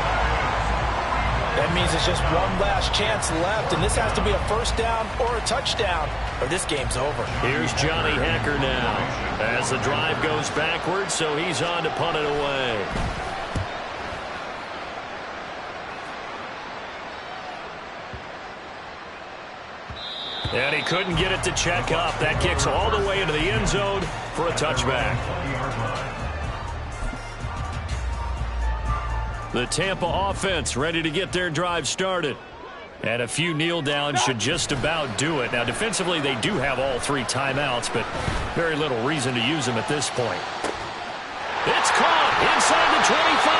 [SPEAKER 5] That means it's just one last chance left, and this has to be a first down or a touchdown, or this game's over.
[SPEAKER 2] Here's Johnny Hecker now as the drive goes backwards, so he's on to punt it away. And he couldn't get it to check up. That kicks all the way into the end zone for a touchback. The Tampa offense ready to get their drive started. And a few kneel downs should just about do it. Now, defensively, they do have all three timeouts, but very little reason to use them at this point. It's caught inside the 25.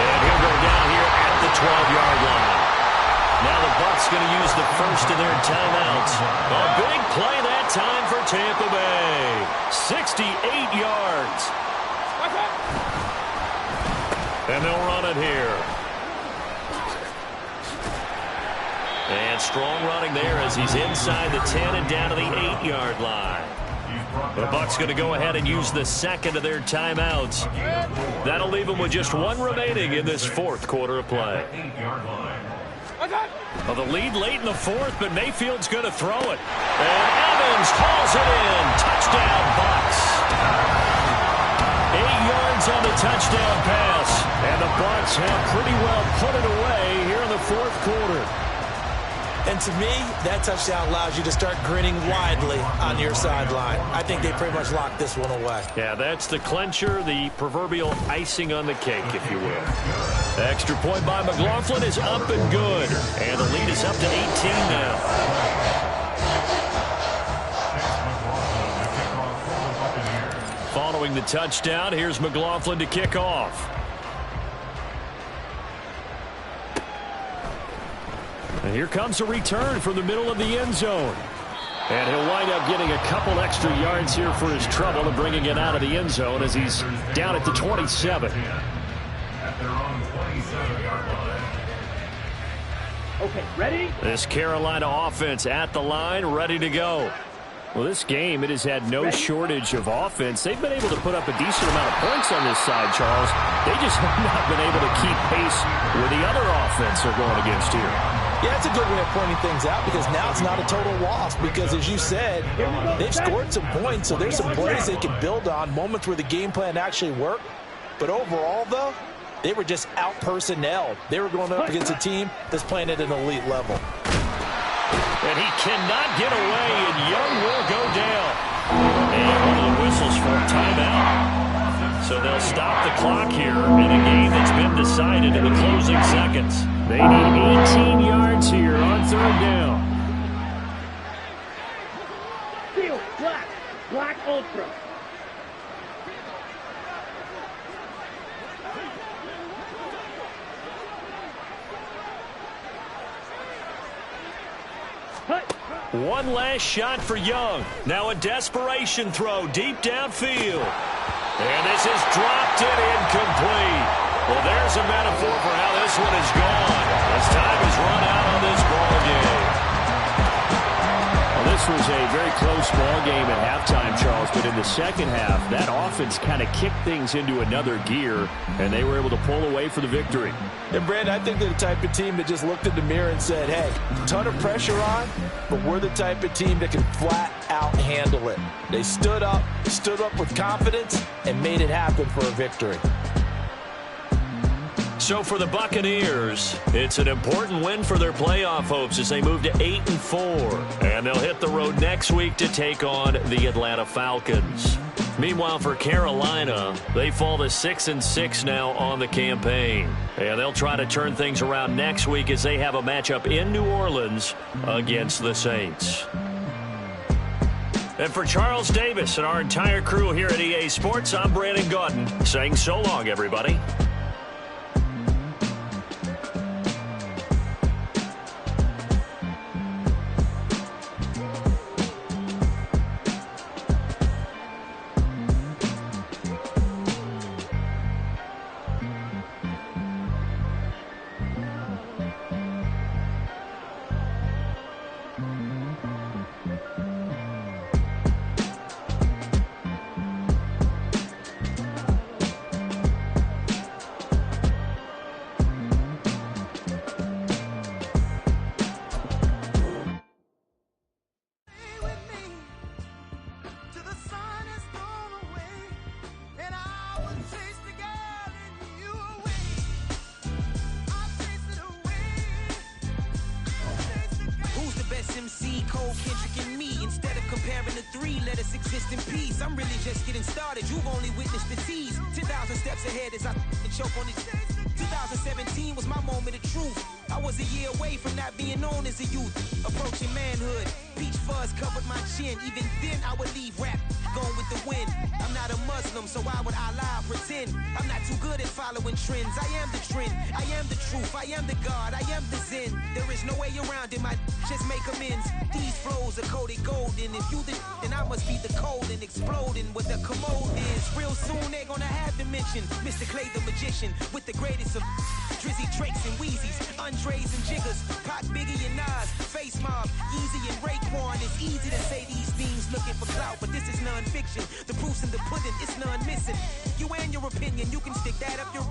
[SPEAKER 2] And he'll go down here at the 12-yard line. Now the Bucs going to use the first of their timeouts. A big play that time for Tampa Bay. 68 yards. And they'll run it here. And strong running there as he's inside the 10 and down to the 8-yard line. The Bucs going to go ahead and use the second of their timeouts. That'll leave them with just one remaining in this fourth quarter of play. Well, the lead late in the fourth, but Mayfield's going to throw it. And Evans hauls it in. Touchdown, Bucs. 8 yards on the touchdown pass. And the Bucs have pretty well put it away here in the fourth quarter.
[SPEAKER 5] And to me, that touchdown allows you to start grinning widely on your sideline. I think they pretty much locked this one away.
[SPEAKER 2] Yeah, that's the clincher, the proverbial icing on the cake, if you will. The extra point by McLaughlin is up and good. And the lead is up to 18 now. scoring the touchdown. Here's McLaughlin to kick off. And here comes a return from the middle of the end zone. And he'll wind up getting a couple extra yards here for his trouble and bringing it out of the end zone as he's down at the 27.
[SPEAKER 3] At their own 27-yard line.
[SPEAKER 4] Okay, ready?
[SPEAKER 2] This Carolina offense at the line, ready to go. Well, this game, it has had no shortage of offense. They've been able to put up a decent amount of points on this side, Charles. They just have not been able to keep pace with the other offense they're going against here.
[SPEAKER 5] Yeah, it's a good way of pointing things out because now it's not a total loss because, as you said, they've scored some points, so there's some plays they can build on, moments where the game plan actually worked. But overall, though, they were just out-personnelled. They were going up against a team that's playing at an elite level.
[SPEAKER 2] And he cannot get away, and Young will go down. And one of the whistles for a timeout. So they'll stop the clock here in a game that's been decided in the closing seconds. They need 18 yards here on third down.
[SPEAKER 4] Field, black. Black ultra.
[SPEAKER 2] One last shot for Young. Now a desperation throw deep downfield. And this is dropped and incomplete. Well, there's a metaphor for how this one is gone. As time has run out on this ball game. Well, this was a very close ball game at halftime, Charles, but in the second half, that offense kind of kicked things into another gear, and they were able to pull away for the victory.
[SPEAKER 5] And, Brandon, I think they're the type of team that just looked in the mirror and said, hey, ton of pressure on, but we're the type of team that can flat out handle it. They stood up with confidence, and made it happen for a victory.
[SPEAKER 2] So for the Buccaneers, it's an important win for their playoff hopes as they move to 8-4. And they'll hit the road next week to take on the Atlanta Falcons. Meanwhile, for Carolina, they fall to 6-6 now on the campaign. And they'll try to turn things around next week as they have a matchup in New Orleans against the Saints. And for Charles Davis and our entire crew here at EA Sports, I'm Brandon Gaudin saying so long, everybody.
[SPEAKER 1] exist in peace. I'm really just getting started. You've only witnessed the tease. 10,000 steps ahead as I choke on this. 2017 was my moment of truth. I was a year away from not being known as a youth. Approaching manhood. Peach fuzz covered my chin. Even then I would leave rap going with the wind. I'm not a Muslim, so why would I lie or pretend? I'm not too good at following trends. I am the trend. I am the truth. I am the God. I am the Zen. There is no way around it. My just make amends. These flows are coated golden. If you then I must be the cold and exploding what the commode is. Real soon they're gonna have to mention Mr. Clay the magician with the greatest of Drizzy Drakes and Wheezies, Andres and Jiggers, Pac, Biggie and Nas, Face Mob, Yeezy and Raekwon. It's easy to say these things looking for clout, but this is non-fiction. The proof's in the pudding, it's none missing. You and your opinion, you can stick that up your...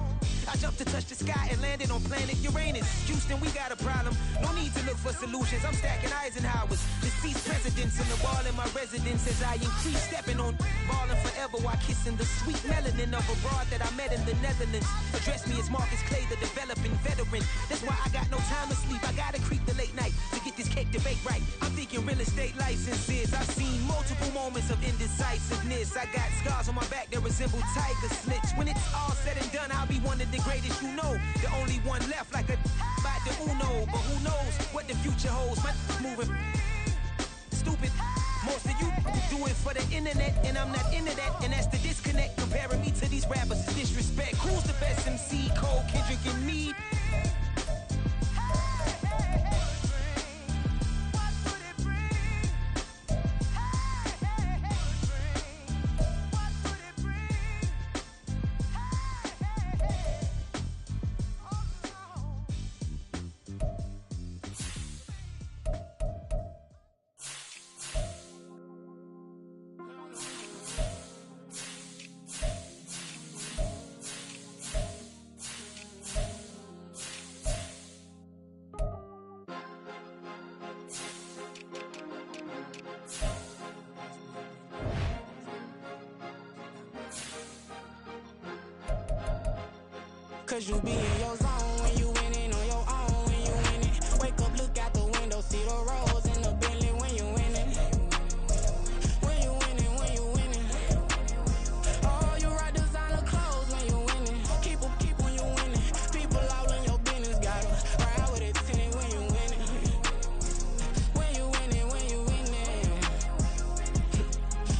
[SPEAKER 1] I jumped to touch the sky and landed on planet Uranus. Houston, we got a problem. No need to look for solutions. I'm stacking Eisenhowers. Deceased presidents in the wall in my residence as I increase stepping on balling forever while kissing the sweet melanin of a broad that I met in the Netherlands. Address me as Marcus Clay, the developing veteran. That's why I got no time to sleep. I gotta creep the late night to get this cake debate right. I'm thinking real estate licenses. I've seen multiple moments of indecisiveness. I got scars on my back that resemble tiger slits. When it's all said and done, I'll be one of the greatest you know. The only one left like a by the Uno. But who knows what the future holds? My moving stupid. Most of you Do it for the internet, and I'm not into that, and that's the disconnect. Comparing me to these rappers is disrespect. Who's the best MC? Cole, Kendrick, and me?
[SPEAKER 7] Cause you be in your zone when you winning on your own when you winning. Wake up, look out the window, see the rolls in the Bentley when you winning. When you winning, when you winning. Oh, you rock designer clothes when you winning. Keep when you winning. People all in your business, gotta ride with it tinted when you winning. When you winning, when you winning.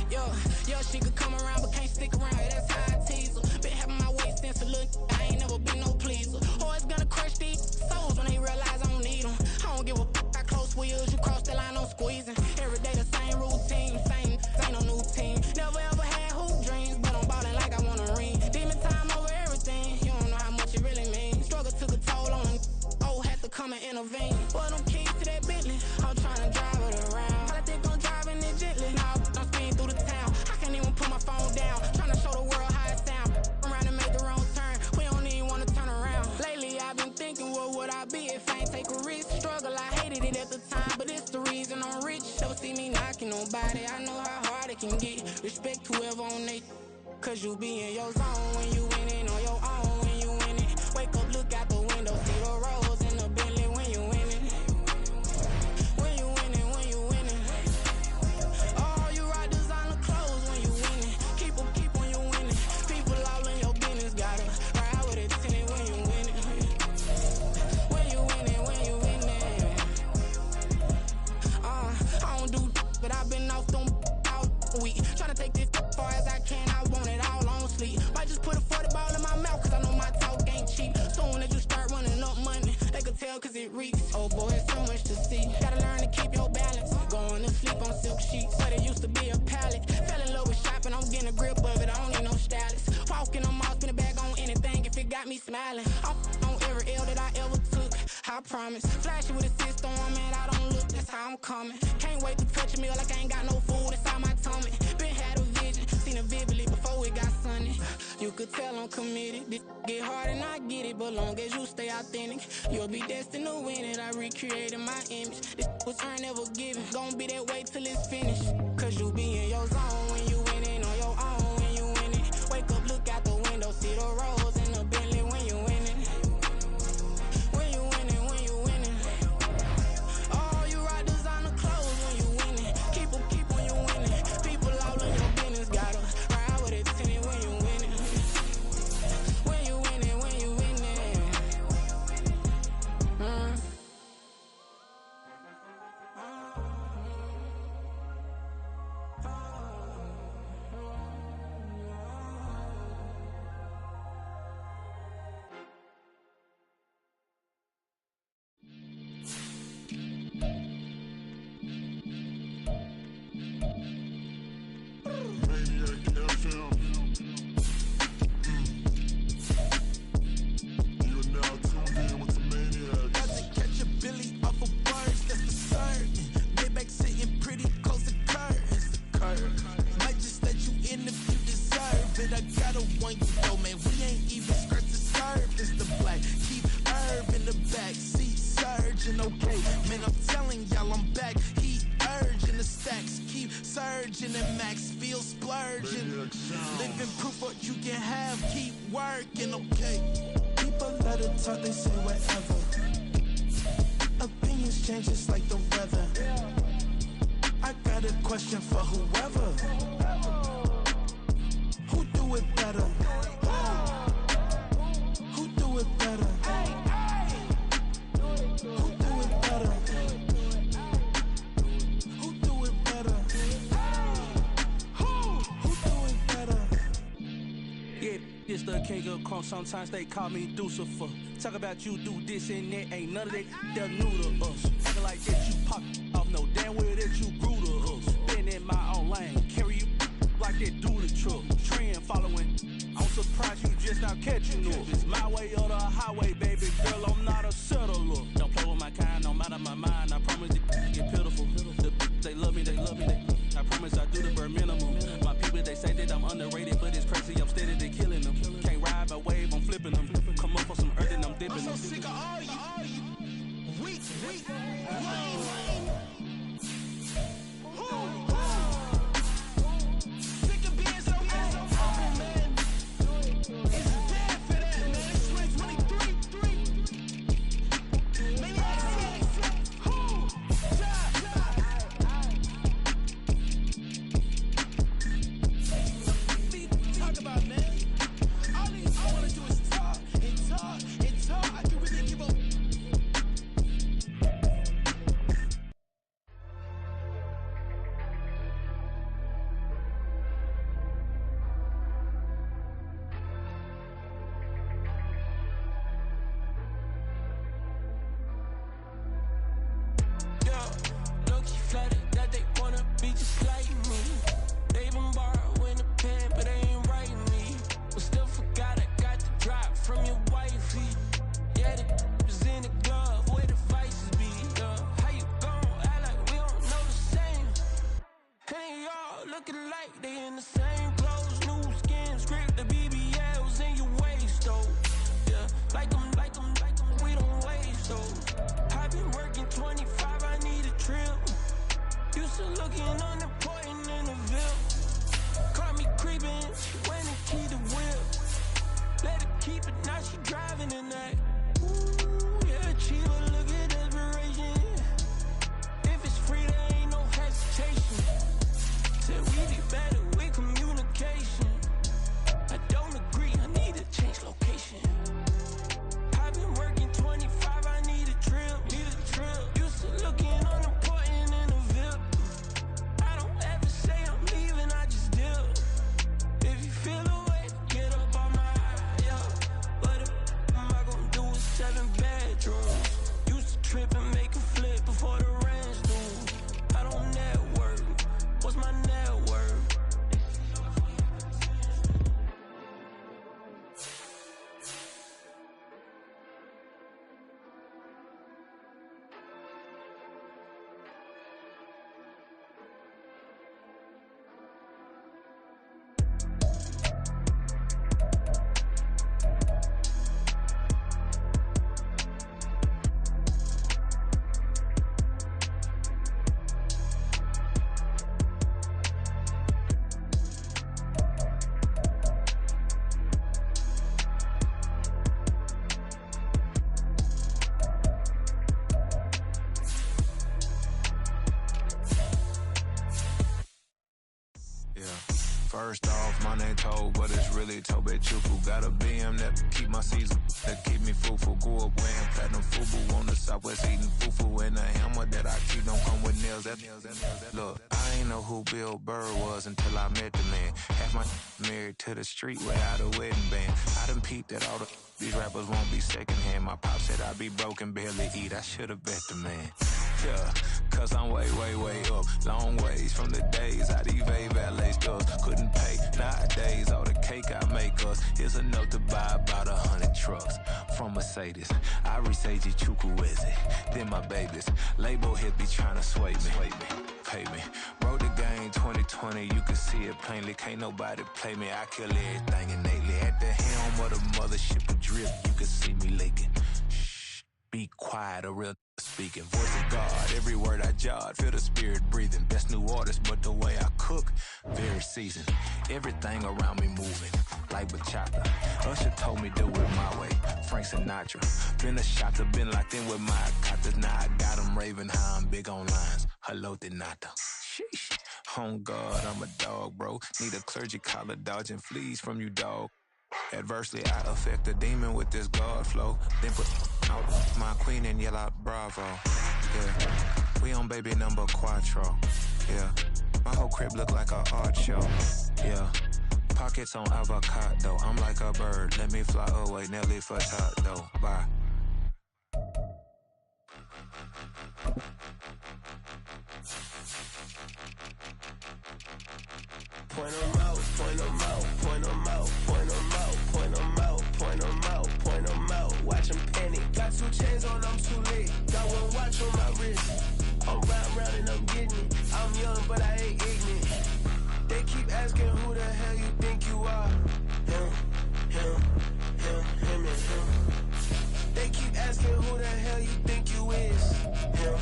[SPEAKER 7] Yo, she could come around but can't stick around, that's how I tease her. Been having my waist since a little, I ain't never been no pleaser. Always gonna crush these souls when they realize I don't need them. I don't give a f***, I close wheels, you cross the line, I'm squeezing. Every day the same routine, same, ain't no new team. Never ever had hoop dreams, but I'm ballin' like I want a ring. Demon time over everything, you don't know how much it really means. Struggle took a toll on them, oh, had to come and intervene. Boy, them keys to that Bentley, I'm tryna drive it around. I think I'm driving it gently, now I'm speeding through the town. I can't even put my phone down, tryna show the world how it sound. Around and make the wrong turn, we don't even wanna turn around. Lately I've been thinking, what would I be if I ain't take a risk? Struggle, I hated it at the time, but it's the reason I'm rich. Never see me knocking nobody, I know how hard it can get. Respect whoever on they, cause you be in your zone when you winning on your own when you winning. Wake up, look out the window, see the rolls in the Bentley when you winning. When you winning, when you winning. Oh, you rock designer clothes when you winning. Keep when you winning. People all in your business, gotta ride with it tinted when you winning. When you winning, when you winning. I don't do but I've been off them all week. Tryna take this far as I can, I want it all on sleep. Might just put a 40 ball in my mouth, cause I know my talk ain't cheap. Soon as you start running up money, they could tell cause it reeks. Oh boy, it's so much to see. Gotta learn to keep your balance. Going to sleep on silk sheets, but it used to be a pallet. Fell in love with shopping, I'm getting a grip of it, I don't need no stylist. Walking on mall, spin a bag on anything if it got me smiling. I'm on every L that I ever took, I promise. Flashy with a system on, man, I don't look, that's how I'm coming. Can't wait to touch a meal like I ain't got no food inside my tummy. Been had a vision, seen it vividly before it got sunny. You could tell I'm committed, this get hard and I get it, but long as you stay authentic, you'll be destined to win it. I recreated my image, this was earned, never given. Gonna be that way till it's finished, cause you be in your zone when you winning on your own when you winning. Wake up, look out the window, see the rolls in the Bentley when you winning. When you winning, when you winning. Oh, you rock designer clothes when you winning. Keep when you winning. People all in your business, gotta ride with it tinted when you winning. When you winning, when you winning.
[SPEAKER 8] Surging and max feel splurging. Living proof what you can have, keep working, okay. People let it talk, they say whatever. Opinions change just like the weather. I got a question for whoever. Who do it better? Who do it better? Who do it better? Who do it better?
[SPEAKER 9] crunk, sometimes they call me Lucifer. Talk about you do this and that, ain't none of that, they're new to us. Acting like that you pop off, no damn well that you grew to us. Been in my own lane, carry you like that do the truck. Trend following, I'm surprised you just not catching up. It's my way or the highway, baby girl, I'm not a settler. Don't play with my kind, no matter my mind, I promise it get pitiful. They love me, I promise I do the bare minimum. My people, they say that I'm underrated, but it's crazy, I'm steady, they killing them. Can't ride my wave, I'm flipping them. Come up for some earth and I'm dipping them.
[SPEAKER 8] I'm so sick of all you weak, lame. Sick of being so old, man. It's bad for that, man. It's 2023. Maniac 6. Talk about, man. All I wanna do is talk and talk and talk. I can really give up.
[SPEAKER 10] First off, my name Toe, but it's really Tobe Chuku. Got a BM that keep my season, that keep me fruitful. Grew up wearing platinum fubu on the southwest eating fufu. And the hammer that I keep don't come with nails. Look, I ain't know who Bill Burr was until I met the man. Half my married to the street without a wedding band. I done peeped that all these rappers won't be secondhand. My pop said I'd be broke and barely eat. I should've bet the man. Yeah, cause I'm way up, long ways from the days I these valet stores couldn't pay. Nowadays, all the cake I make us is enough to buy about 100 trucks. From Mercedes, I resage Chukwueze, then my babies. Label hit be trying to sway me, pay me. Wrote the game 2020, you can see it plainly. Can't nobody play me, I kill everything innately. At the helm of the mothership of drip, you can see me leaking. Shh, be quiet, a real speaking. Voice of God, every word I jot, feel the spirit breathing. Best new artist, but the way I cook, very seasoned. Everything around me moving, like bachata. Usher told me do it my way, Frank Sinatra. Been a shotter, been locked in with my cotters. Now I got them raving how I'm big on lines. Hello, Denata. Sheesh. On God, I'm a dog, bro. Need a clergy collar, dodging fleas from you, dog. Adversely, I affect the demon with this God flow. Then put out my queen and yell out bravo. Yeah, we on baby number quattro. Yeah, my whole crib look like an art show. Yeah, Pockets on avocado, I'm like a bird. Let me fly away, Nelly Furtado. Bye.
[SPEAKER 8] Point 'em out, point 'em out, point 'em out, point 'em out, point 'em out, point 'em out, point 'em out. Watch 'em panic. Got 2 chains on, I'm too late. Got 1 watch on my wrist. I'm round and I'm getting it. I'm young, but I ain't ignorant. They keep asking who the hell you think you are. Him, and him. They keep asking who the hell you think you is. Him,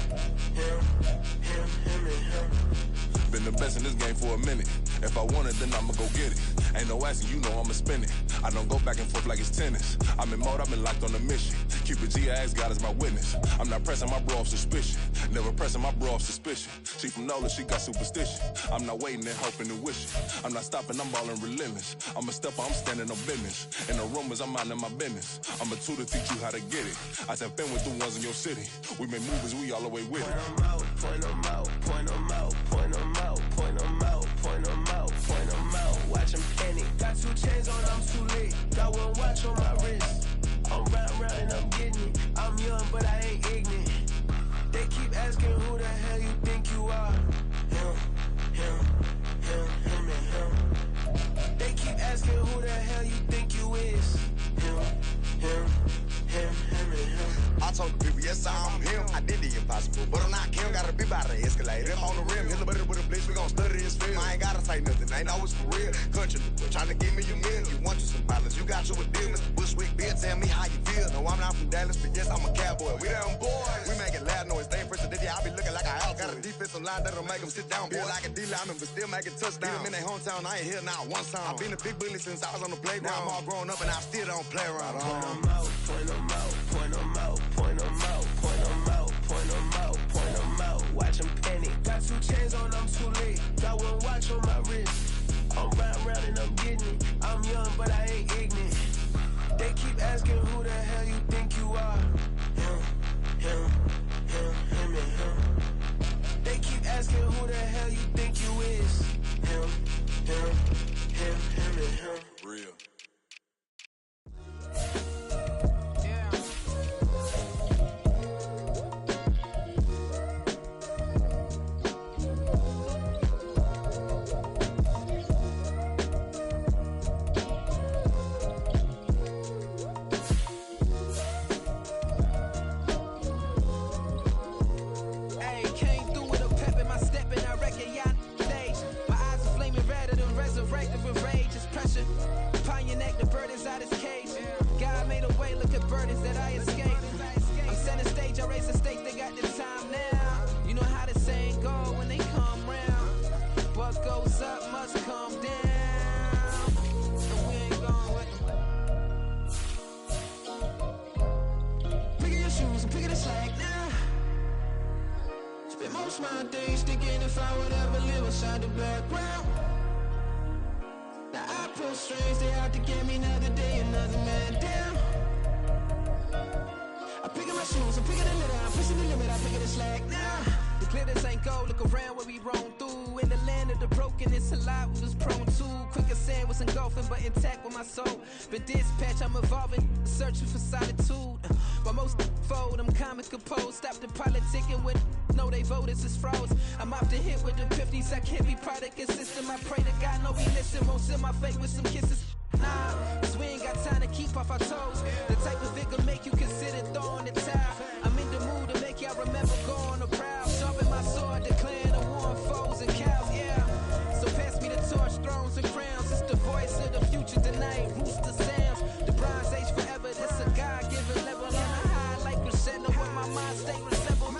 [SPEAKER 8] and him.
[SPEAKER 11] Been the best in this game for a minute. If I want it, then I'ma go get it. Ain't no asking, you know I'ma spin it. I don't go back and forth like it's tennis. I'm in mode, I've been locked on a mission. Keep it G, I ask God as my witness. I'm not pressing my bro off suspicion. Never pressing my bro off suspicion. She from Nola, she got superstition. I'm not waiting and hoping and wishing. I'm not stopping, I'm balling relentless. I'm a stepper, I'm standing on business. In the rumors, I'm minding my business. I'm a tutor, teach you how to get it. I said, been with the ones in your city. We been movers, we all the way with it.
[SPEAKER 8] Point 'em out, point 'em out, point 'em out, point 'em out, point 'em out, point 'em out, point 'em out. Watch 'em panic. Got 2 chains on, I'm too late. Got 1 watch on my wrist. I'm round and I'm getting it. I'm young, but I ain't ignorant. They keep asking who the hell you think you are. Him, and him. They keep asking who the hell you think you is. Him, and him.
[SPEAKER 12] I told the people, yes, I'm him. I did the impossible, but I'm not Kim. Gotta be by the escalator. If on the rim, hit the butter with a blitz, we gon' study this film. I ain't gotta say nothing, ain't always for real. Country, trying to give me your meal. You want you some violence, you got you a deal. Mr. Bushwick, Bill, tell me how you feel. No, I'm not from Dallas, but yes, I'm a cowboy. We them boys. We making loud noise, they first today, I be looking like an out. Got a defensive line that'll make them sit down. Feel like a D-lineman, but still making touchdowns. Beat them in their hometown, I ain't here now one time. I've been a big bully since I was on the playground. Now I'm all grown up and I still don't play around.
[SPEAKER 8] Point 'em out, point 'em out, point 'em out, point 'em out, point 'em out, point 'em out, point 'em out. Watch 'em panic. Got 2 chains on, I'm too late. Got 1 watch on my wrist. I'm round and I'm getting it. I'm young, but I ain't ignorant. They keep asking who the hell you think you are. Him, and him. They keep asking who the hell you think you is. Him, and him.
[SPEAKER 11] Real.
[SPEAKER 8] My days thinking if I would ever live inside the background. Now I pull strings, they out to get me another day, another man down. I'm picking my shoes, I'm picking the litter, I'm pushing the limit, I'm picking the slack now.
[SPEAKER 9] The glitters ain't gold, look around where we roam through. In the land of the broken, it's a lot we was prone to. Quicker sand was engulfing, but intact with my soul. Been dispatched, I'm evolving, searching for solitude. While most fold, I'm comic composed. Stop the politicking with no, they voters is froze. I'm off the hit with the 50s, I can't be product of system. I pray to God, no, we listen, won't send my fate with some kisses. Nah, cause we ain't got time to keep off our toes. The type of vigor make you consider throwing the towel. I'm in the mood to make y'all remember going to proud. Sharpen my sword, declaring the war on foes and cows, yeah. So pass me the torch, thrones and crowns. It's the voice of the future tonight, rooster sounds. The bronze age forever, this a God-given level. On a high like crescendo, where my mind stay resembled.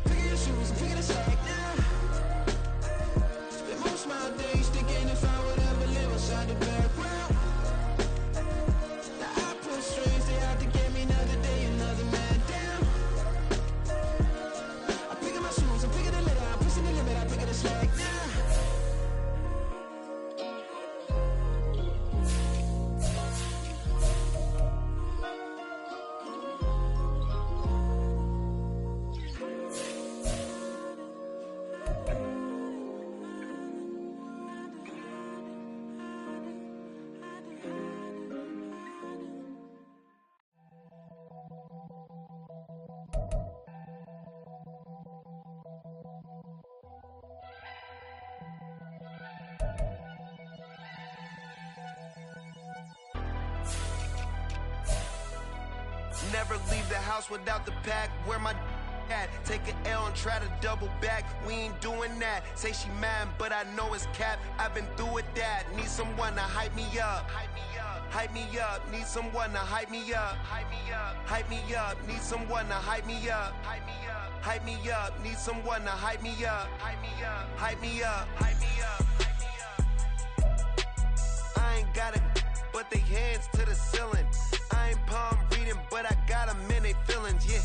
[SPEAKER 9] Picking your shoes and picking the slack now. Spend most of my days thinking if I would ever live inside the background.
[SPEAKER 13] Never leave the house without the pack. Where my at? Take an L and try to double back. We ain't doing that. Say she mad, but I know it's cap. I've been through with that. Need someone to hype me up. Hype me up. Need someone to hype me up. Hype me up. Need someone to hype me up. Hype me up. Need someone to hype me up. Hype me up. I ain't got it, but they hands to the ceiling. I ain't palm reading, but I got them in they feelings, yeah.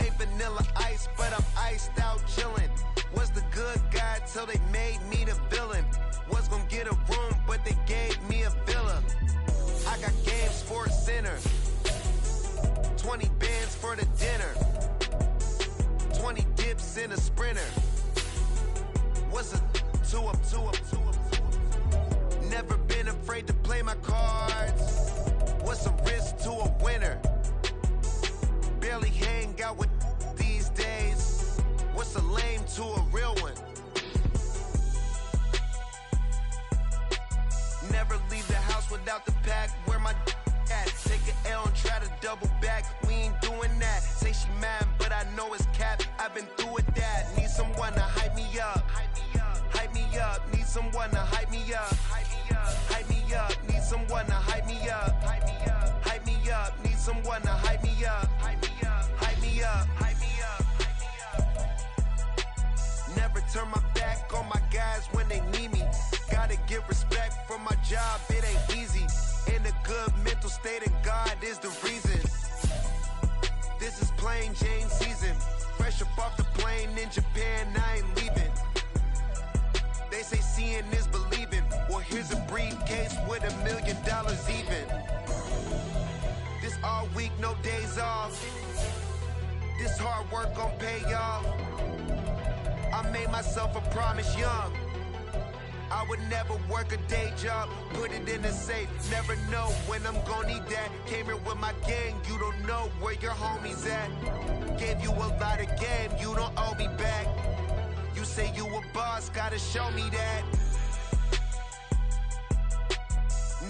[SPEAKER 13] Ain't vanilla ice, but I'm iced out chillin'. Was the good guy till they made me the villain. Was gonna get a room, but they gave me a villa. I got game Sports Center. 20 bands for the dinner. 20 dips in a sprinter. What's a two up? Never been afraid to play my cards. What's a risk to a winner? Barely hang out with these days. What's a lame to a real one? Never leave the house without the pack. Where my at? Take an L and try to double back. We ain't doing that. Say she mad, but I know it's cap. I've been through with that. Need someone to hype me up. Hype me up. Need someone to hype me up. Hype me up. Need someone to hype me up. Hype me up. Need someone to hype me up. Hype me up. Never turn my back on my guys when they need me. Gotta give respect for my job, it ain't easy. In a good mental state and God is the reason. This is plain Jane season. Fresh up off the plane in Japan, I ain't leaving. They say seeing is believing. Well, here's a briefcase with $1 million even. This all week, no days off. This hard work gon' pay y'all. I made myself a promise young. I would never work a day job, put it in a safe. Never know when I'm gon' need that. Came here with my gang, you don't know where your homies at. Gave you a lot of game, you don't owe me back. You say you a boss, gotta show me that.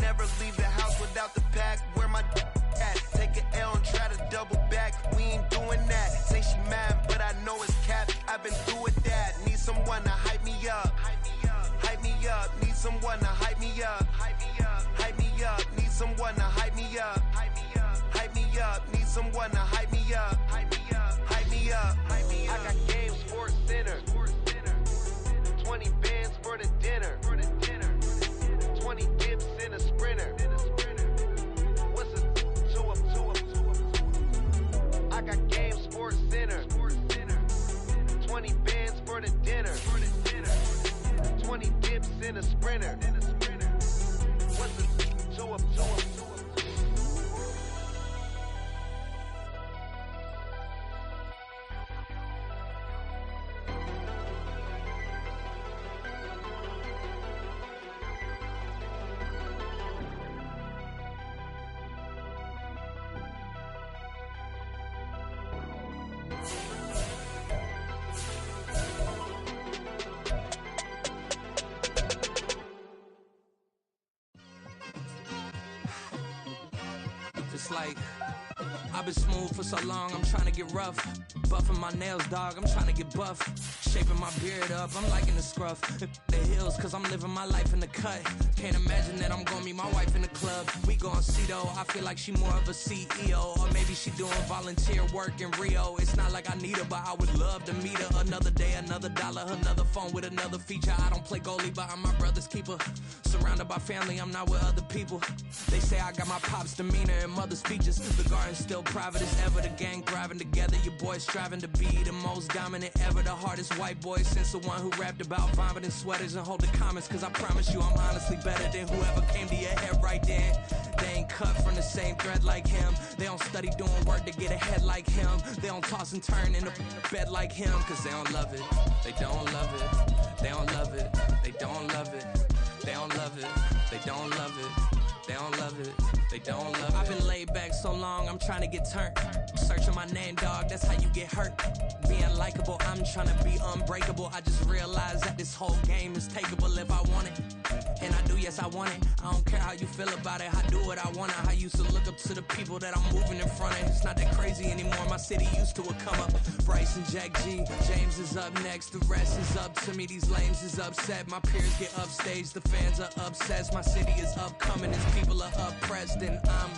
[SPEAKER 13] Never leave the house without the pack. Where my at? Take an L and try to double back. We ain't doing that. Say she mad, but I know it's cap. I've been through with that. Need someone to hype me up. Hype me up. Need someone to hype me up. Hype me up. Need someone to hype me up. Hype me up. Need someone to hype me up. Hype me up. I got game Sports Center. 20 bands for the dinner. 20 dips in a sprinter. What's a two up? I got game Sports Center. 20 bands for the dinner. 20 dips in a sprinter. What's a two up?
[SPEAKER 14] It's like, I've been smooth for so long, I'm trying to get rough. Buffing my nails, dog, I'm trying to get buff. Shaping my beard up, I'm liking the scruff. The hills, cause I'm living my life in the cut. Can't imagine that I'm gonna meet my wife in the club. We gon' see though, I feel like she more of a CEO. Or maybe she doing volunteer work in Rio. It's not like I need her, but I would love to meet her. Another day, another dollar, another phone with another feature. I don't play goalie, but I'm my brother's keeper. Surrounded by family, I'm not with other people. They say I got my pop's demeanor and mother's features. The garden's still private as ever, the gang thriving together. Your boys striving to be the most dominant ever. The hardest white boy since the one who rapped about vomiting sweaters and holding comments. Cause I promise you I'm honestly better than whoever came to your head right then. They ain't cut from the same thread like him. They don't study doing work to get ahead like him. They don't toss and turn in the bed like him. Cause they don't love it, they don't love it. They don't love it, they don't love it. They don't love it, they don't love it. They don't love it, they don't love it. I've been laid back so long, I'm trying to get turned. Searching my name, dog, that's how you get hurt. Being likable, I'm trying to be unbreakable. I just realized that this whole game is takeable if I want it. And I do, yes, I want it. I don't care how you feel about it. I do what I want. I used to look up to the people that I'm moving in front of. It's not that crazy anymore. My city used to a come up. Bryce and Jack G. James is up next. The rest is up to me. These lames is upset. My peers get upstaged. The fans are obsessed. My city is upcoming. As people are oppressed. And I'm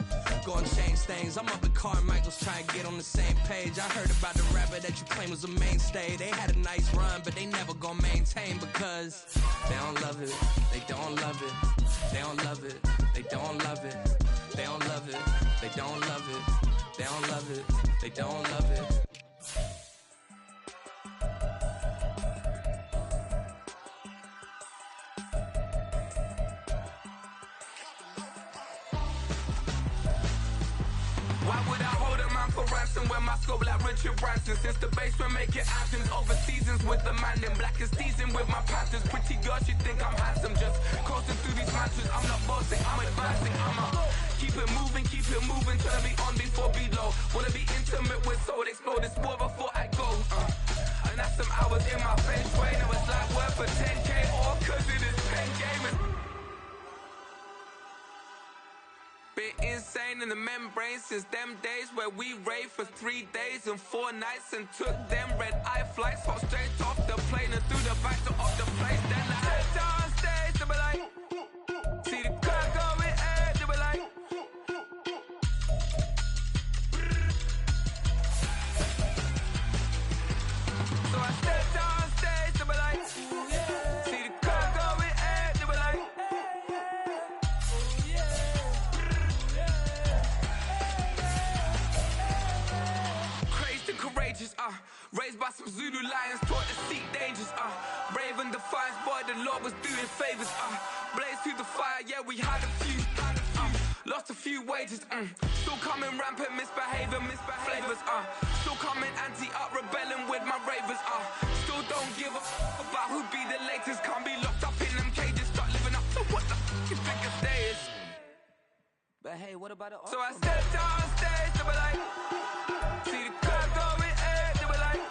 [SPEAKER 14] gonna change things. I'm up at Carmichael's trying to get on the same page. I heard about the rapper that you claim was a mainstay. They had a nice run, but they never gonna maintain because they don't love it. They don't love it. They don't love it. They don't love it. They don't love it. They don't love it. They don't love it. They don't love it.
[SPEAKER 15] Why would I hold a man for ransom when my scope like Richard Branson? Since the basement making anthems over seasons with the man in black is teasing with my Panthers. Pretty girl, she think I'm handsome. Just coasting through these mantras. I'm not bossing, I'm advancing. I'ma keep it moving, turn me on before below. Wanna be intimate with soul, explode this war before I go. And that's some hours in my bench way. Now it's like work for 10K all cause it is pen gaming. Been insane in the membrane since them days where we raved for 3 days and 4 nights and took them red-eye flights, fought straight off the plane and through the back to off the place. Then I head on stage to be like, see the crowd going air to be like. So I stepped on stage to be like, see the crowd going air to be like. Courageous, raised by some Zulu lions, taught to seek dangers, brave and defiant, boy, the Lord was doing favors, blaze through the fire, yeah, we had a few, lost a few wages, still coming rampant, misbehaving, flavors, still coming anti-up, rebelling with my ravers, still don't give a about who be the latest, can't be locked up in them cages, start living up to what the is biggest day is.
[SPEAKER 14] But hey, what about the
[SPEAKER 15] So I stepped on stage to be like, see the crowd going air to be like.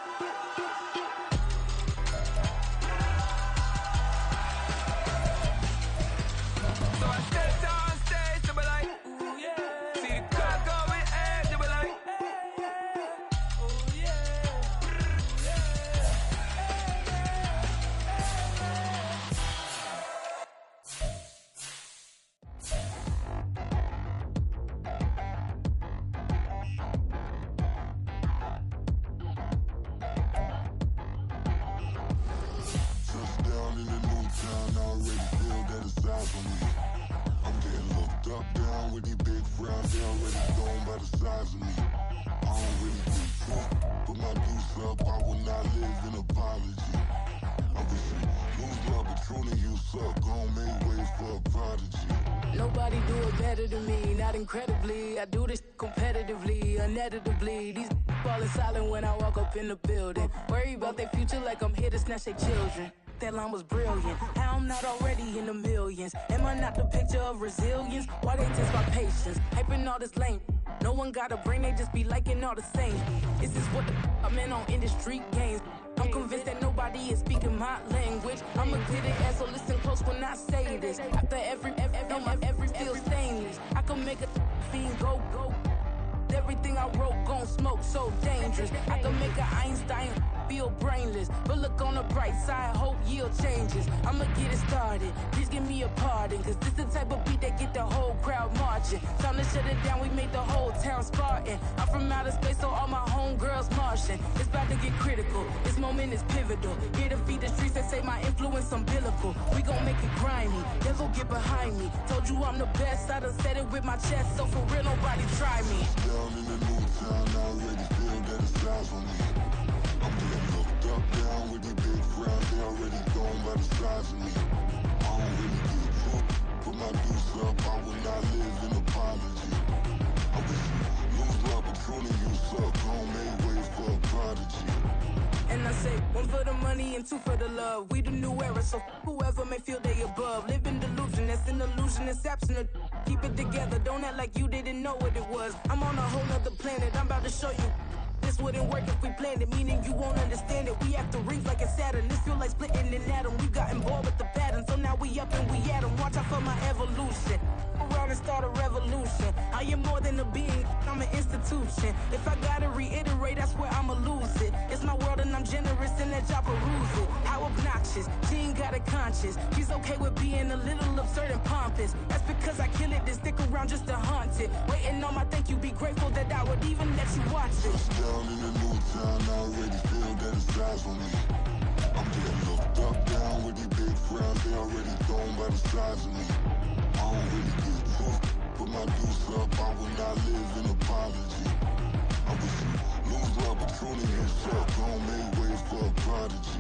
[SPEAKER 15] So I stepped on stage to be like, ooh yeah. See the crowd going air to be like. Ooh yeah.
[SPEAKER 16] I'm getting looked up, down with these big frowns. They already gone by the size of me. I don't really give a fuck. Put my deuce up, I will not live in apology. I wish you lose love, but truly you suck. Gon' make way for a prodigy.
[SPEAKER 17] Nobody do it better than me, not incredibly. I do this competitively, uneditably. These falling silent when I walk up in the building. Worry about their future like I'm here to snatch their children. That line was brilliant. How I'm not already in the millions? Am I not the picture of resilience? Why they test my patience? Hyping all this lame. No one got a brain, they just be liking all the same. This is what the I'm in on industry games. I'm convinced that nobody is speaking my language. I'm a clear the air, so listen close when I say this. After every feel stainless. I can make a fiend go. Everything I wrote gon' smoke, so dangerous. I can make an Einstein feel brainless, but look on the bright side, hope yield changes. I'ma get it started, please give me a pardon, cause this the type of beat that get the whole crowd marching. Time to shut it down, we made the whole town Spartan. I'm from outer space, so all my homegirls Martian. It's about to get critical, this moment is pivotal. Here to feed the streets that say my influence umbilical. We gon' make it grimy, never get behind me. Told you I'm the best, I done said it with my chest, so for real nobody try me.
[SPEAKER 16] Down in the new town, I already feel that it's eyes on me. I'm getting looked up, down with these big frowns. They already gone by the size of me. I don't really give a fuck. Put my deuce up, I will not live in apology. I wish you lose love, but truly you suck. Gon' make way for a prodigy.
[SPEAKER 17] And I say, one for the money and two for the love. We the new era, so whoever may feel they above. Live in delusion, that's an illusion, it's absent. Keep it together, don't act like you didn't know what it was. I'm on a whole nother planet, I'm about to show you. This wouldn't work if we planned it, meaning you won't understand it. We have to rings like a Saturn, this feel like splitting an atom. We got involved with the pattern, so now we up and we at 'em. Time for my evolution. Around and start a revolution. I am more than a being, I'm an institution. If I gotta reiterate, that's where I'ma lose it. It's my world and I'm generous and let y'all peruse it. How obnoxious, she ain't got a conscience. She's okay with being a little absurd and pompous. That's because I kill it, then stick around just to haunt it. Waiting on my thank you, be grateful that I would even let you watch it.
[SPEAKER 16] Touchdown in a new town, I already feel that it's eyes on me. I'm getting looked up, down with these big crowds, they already thrown by the size of me. I don't really give a fuck, put my deuce up, I will not live in apology. I wish you lose the opportunity and shut, don't make way for a prodigy.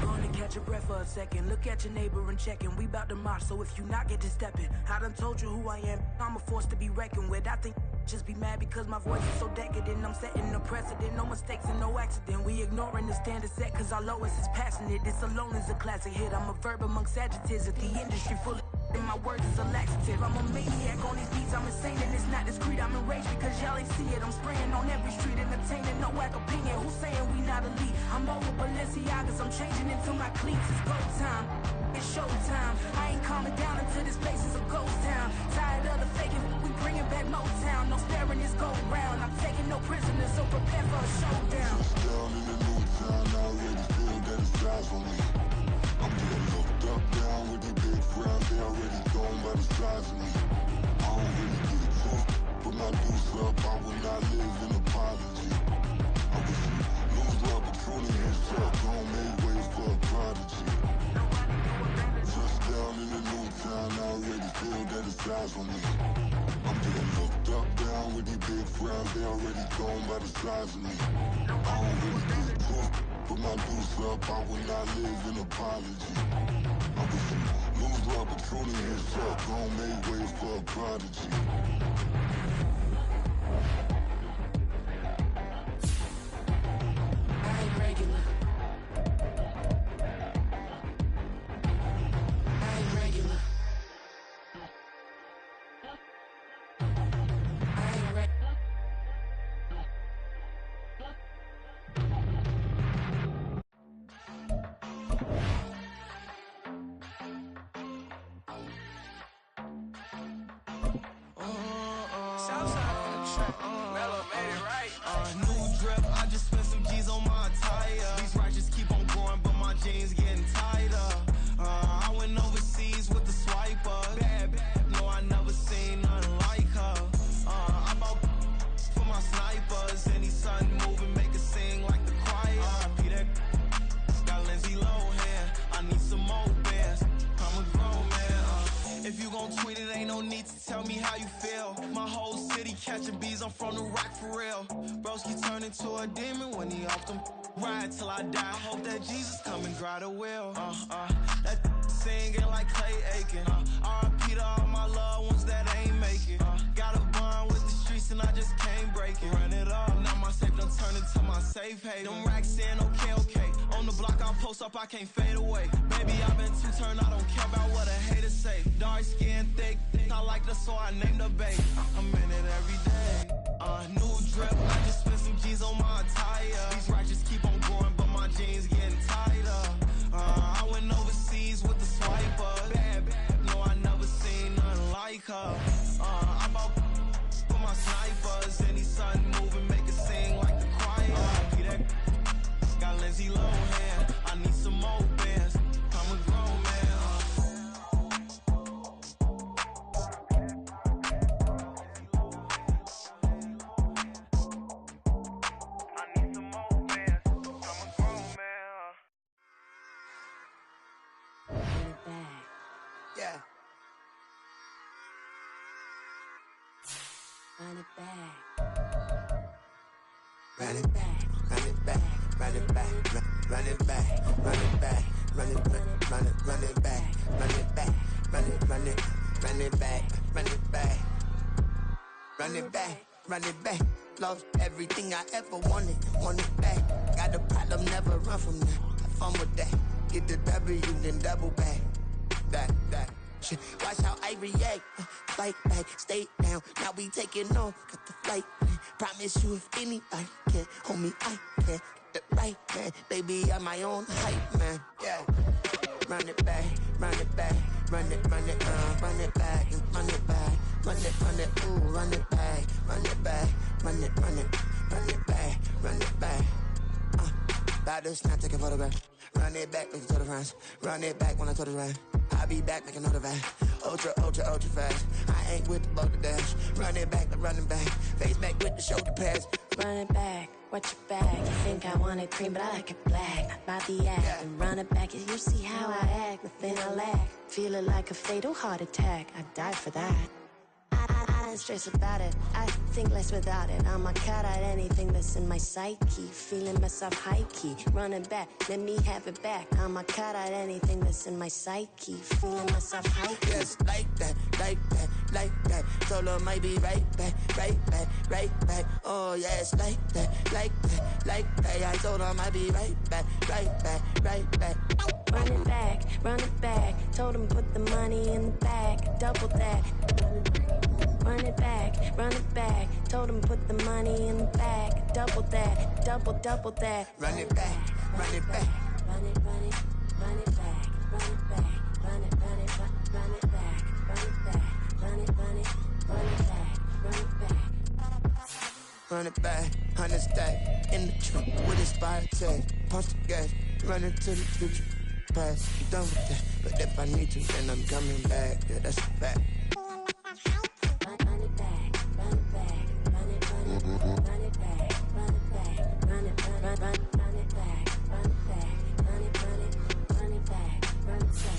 [SPEAKER 17] Gonna catch your breath for a second. Look at your neighbor and check in. We bout to march, so if you not get to stepping. I done told you who I am. I'm a force to be reckoned with. I think just be mad because my voice is so decadent. I'm setting a precedent. No mistakes and no accident. We ignoring the standard set cause our lowest is passionate. This alone is a classic hit. I'm a verb amongst adjectives. If the industry full of and my words is a laxative. I'm a maniac on these beats. I'm insane and it's not discreet. I'm enraged because y'all ain't see it. I'm spraying on every street, entertaining no whack opinion. Who's saying we not elite? I'm over Balenciagas. I'm changing into my cleats. It's go time. It's showtime. I ain't calming down until this place is a ghost town. Tired of the faking. We bringing back Motown. No sparing this go round. I'm taking no prisoners, so prepare for a showdown.
[SPEAKER 16] Down in a new town, I already feel that it's eyes on me. I'm getting looked up, down with the big crowds, they already thrown by the size of me. I don't really give a fuck, put my deuce up, I will not live in apology. I wish you lose the opportunity and shut, don't make way for a prodigy. Touchdown in a new town, I already feel that it's eyes on me. I'm getting looked up, down with the big crowds, they already thrown by the size of me. I don't really give a fuck, put my deuce up, I will not live in apology. I wish you lose the opportunity and shut, don't make way for a prodigy.
[SPEAKER 17] I ain't regular. I ain't regular. I ain't regular.
[SPEAKER 8] New drip, I just spent some G's on my attire. These righteous keep on going, but my jeans getting tighter. I went overseas with the swiper. Bad, no, I never seen nothing like her. I bought for my snipers. Any son moving, make it sing like the choir. RIP that got Lindsay Lohan. I need some more bands. I'm a grown man. If you gon' tweet it, ain't no need to tell me how you feel. My whole city catching bees, I'm from the rock for real. Broski turn into a demon when he off them. Ride till I die. I hope that Jesus come and grab the wheel. That singing like Clay Aiken. RIP to all my loved ones that ain't make it. Got a bond with the streets and I just can't break it. Run it up, now my safe done turn into my safe haven. Them racks in, okay. On the block I'll post up, I can't fade away. Baby, I've been too turned, I don't care about what a hater say. Dark skin, thick, I like the so I named the babe. I'm in it every day. New drip, I just spent some G's on my attire. These righteous keep on going, but my jeans getting tighter. I went overseas with the swiper. Bad, no, I never seen nothing like her. I bought for my snipers. Any son moving, make it sing like the choir. Got Lindsay Lohan. I need some more bands. I'm a grown man.
[SPEAKER 17] Yeah. Run it back.
[SPEAKER 8] Run it back, run it back, run it back, run it back, run it back, run it back, run it back, run it back, run it back, run it back, run it back, run it back. Lost everything I ever wanted it back. Got a problem, never run from that. Have fun with that. Get the W, then double back. That shit. Watch how I react. Fight back, stay down. Now we taking on. Got the flight. Promise you if anybody can hold me, I can. Get the right man. Baby, I'm my own hype man. Yeah. Run it back, run it back,
[SPEAKER 18] run it back, and run it back, run it, ooh, run it back, run it back, run it back, run it back. About to snap, take a photograph. Run it back, make it to the friends. Run it back when I told it right. I'll be back, make another van. Ultra fast. I ain't with the boulder dash. Run it back, running back. Face back with the shoulder pads.
[SPEAKER 19] Run it back, watch your back. You think I want it cream, but I like it black. Not by the act. And run it back, you see how I act. Nothing I lack. Feel it like a fatal heart attack. I'd die for that. I ain't stressed about it. I think less without it. I'ma cut out anything that's in my psyche. Feeling myself high key. Run it back, let me have it back. I'ma cut out anything that's in my psyche. Feeling myself high key.
[SPEAKER 18] Yes, like that. Solo might be right back. Oh, yes, like that. I told her I might be right back.
[SPEAKER 19] Run it back. Told him put the money in the bag. Double that. Run it back. Told him put the money in the bag. Double that. Double that.
[SPEAKER 18] Run it back.
[SPEAKER 19] Run it back. Run it back. Run it back. Run it back. Run it back. Run it back. Run it back.
[SPEAKER 18] Run it back, 100 stack in the trunk with expired tag. Punch the gas, running to the future. Past, I'm done with that. But if I need to, then I'm coming back. Yeah, that's a fact.
[SPEAKER 19] Run it back. Run it back. Run it back. Run it back. Run it back. Run it back. Run it back. Run it back. Run it back. Run it back. Run it back.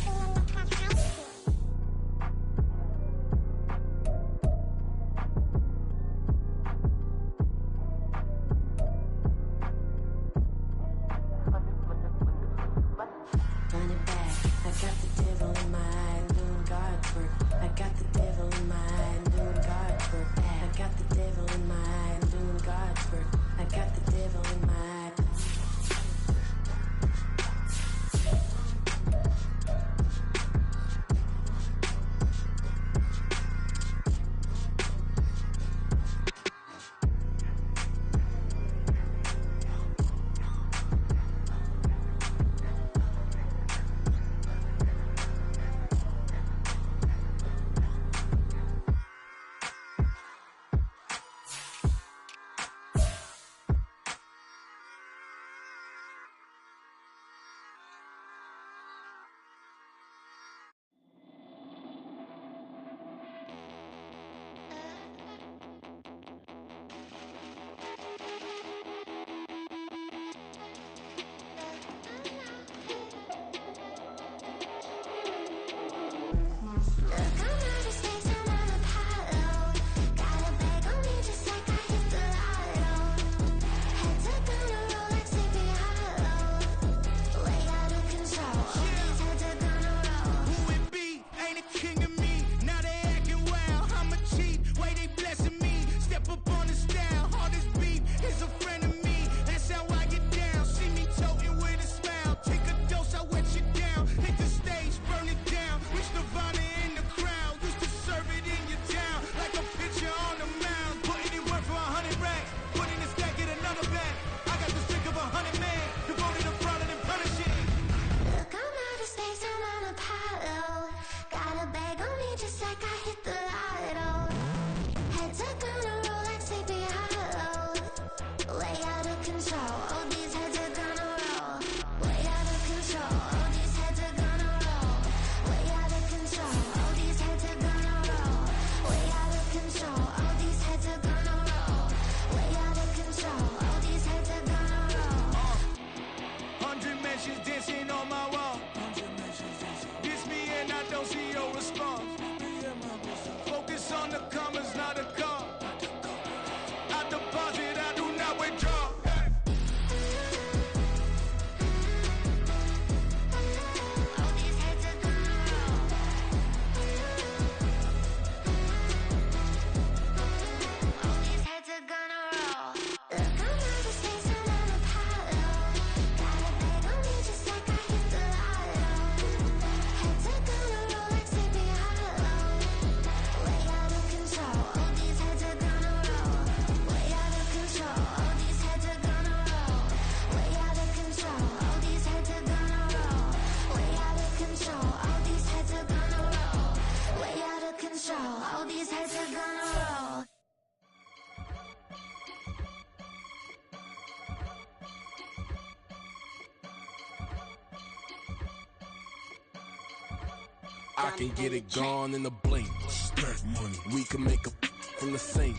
[SPEAKER 20] I can get it gone in a blink. Stack money. We can make a from the sink.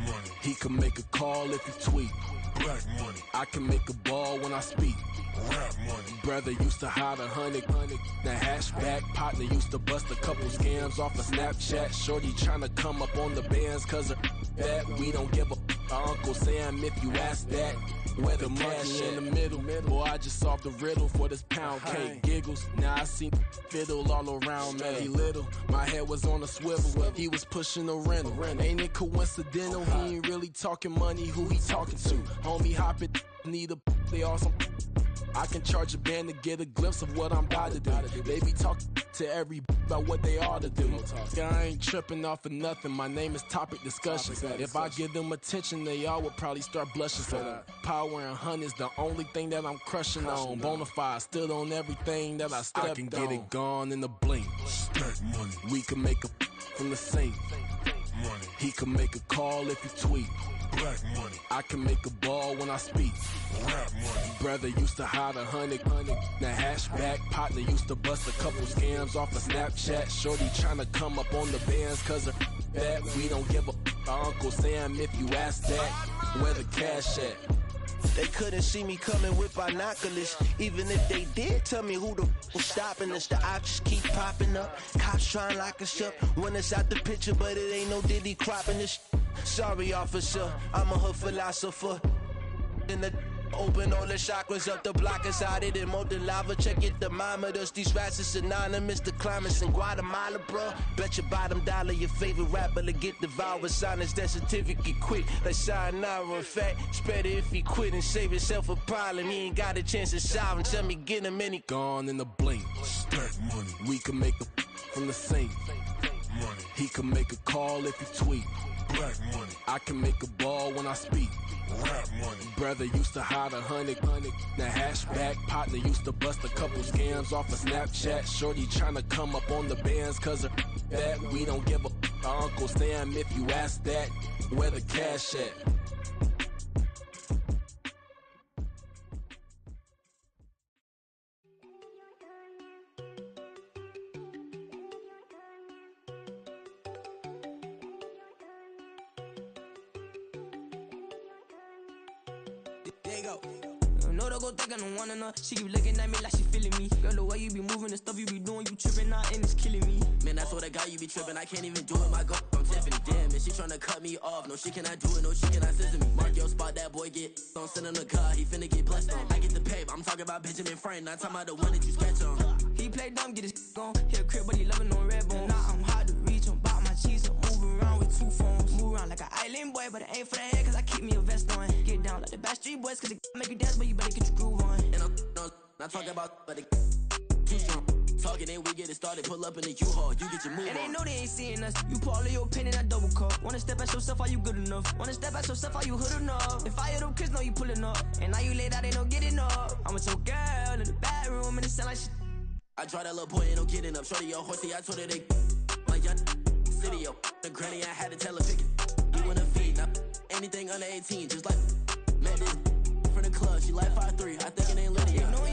[SPEAKER 20] Money. He can make a call if he tweet. Black money. I can make a ball when I speak. Rap money. Brother used to hide 100. The hashback partner used to bust a couple scams off of Snapchat. Shorty tryna come up on the bands cause of that. We don't give a Uncle Sam if you ask that. Where the cash in the middle. Boy, I just solved the riddle for this pound cake. Giggles, now I see fiddle all around me. He little, my head was on a swivel. He was pushing a rental. Ain't it coincidental? He ain't really talking money, who he talking to? Homie hop it, need a they awesome. I can charge a band to get a glimpse of what I'm about to do. They be talking to every about what they ought to do. I ain't tripping off of nothing. My name is Topic Discussion. If I give them attention, they all would probably start blushing. So power and hunt is the only thing that I'm crushing on. Bonafide stood on everything that I stepped on. I can get it gone in a blink. Stack money. We can make a from the sink. Money. He can make a call if he tweet. Black money. I can make a ball when I speak. Rap money. Brother used to hide 100. The hashback partner used to bust a couple scams off of Snapchat. Shorty tryna come up on the bands cause of that. We don't give a Uncle Sam if you ask that. Where the cash at?
[SPEAKER 8] They couldn't see me coming with binoculars. Even if they did tell me who the was stopping us, the options keep popping up. Cops trying to lock us up when it's out the picture, but it ain't no Diddy cropping this. Sorry, officer, I'm a hood philosopher. In the open all the chakras up, the block is out it and molten lava. Check your thermometers. These rats is synonymous to climates in Guatemala, bro. Bet your bottom dollar your favorite rapper to get devoured. Sign his death certificate quick. Like sayonara. In fact, it's better if he quit and save himself a problem. He ain't got a chance to solve him. Tell me get him any
[SPEAKER 20] gone in a blink. Stack money. We can make a from the sink. Money. He can make a call if he tweet. Black money. I can make a ball when I speak. Rap money. Brother used to hide 100. The hashback partner used to bust a couple scams off of Snapchat. Shorty tryna come up on the bands cause of that. We don't give a Uncle Sam if you ask that. Where the cash at?
[SPEAKER 14] Go think I don't wanna know. She keep looking at me like she feeling me. Girl, the way you be moving, the stuff you be doing, you tripping out and it's killing me.
[SPEAKER 21] Man, I swear to God, you be tripping. I can't even do it. My girl, I'm Tiffany. Damn, and she tryna cut me off. No, she cannot do it. No, she cannot scissor me. Mark your spot, that boy get on. Send him the car. He finna get blessed on. I get the pay, but I'm talking about Benjamin Frank. Not talking about the one that you sketch on.
[SPEAKER 14] He play dumb, get his gone. Hit a crib, but he loving on red bone. Now I'm hard to reach. I'm about my cheese. I'm moving around with two phones. Move around like an island boy, but it ain't for the head, cause I keep me a vest on. Get down like the Backstreet Boys, cause it make you dance, but you better get your groove on.
[SPEAKER 21] And I'm not talking about, but it too strong. Talking and we get it started, pull up in the U-Haul, you get your move on.
[SPEAKER 14] And they know they ain't seeing us. You pull all of your pin in that double cup. Wanna step at yourself, are you good enough? Wanna step at yourself, are you hood enough? If I hear them kids, know you pulling up. And now you laid out, they don't get enough. I'm with your girl in the bedroom, and it sound like shit.
[SPEAKER 21] I draw that little boy, ain't no getting up. Shorty, your horsey, I told her they my young city, yo. The granny, I had to tell her pick it. You wanna feed, now anything under 18, just like met this from the club. She like 5'3", I think it ain't Lydia.
[SPEAKER 14] You know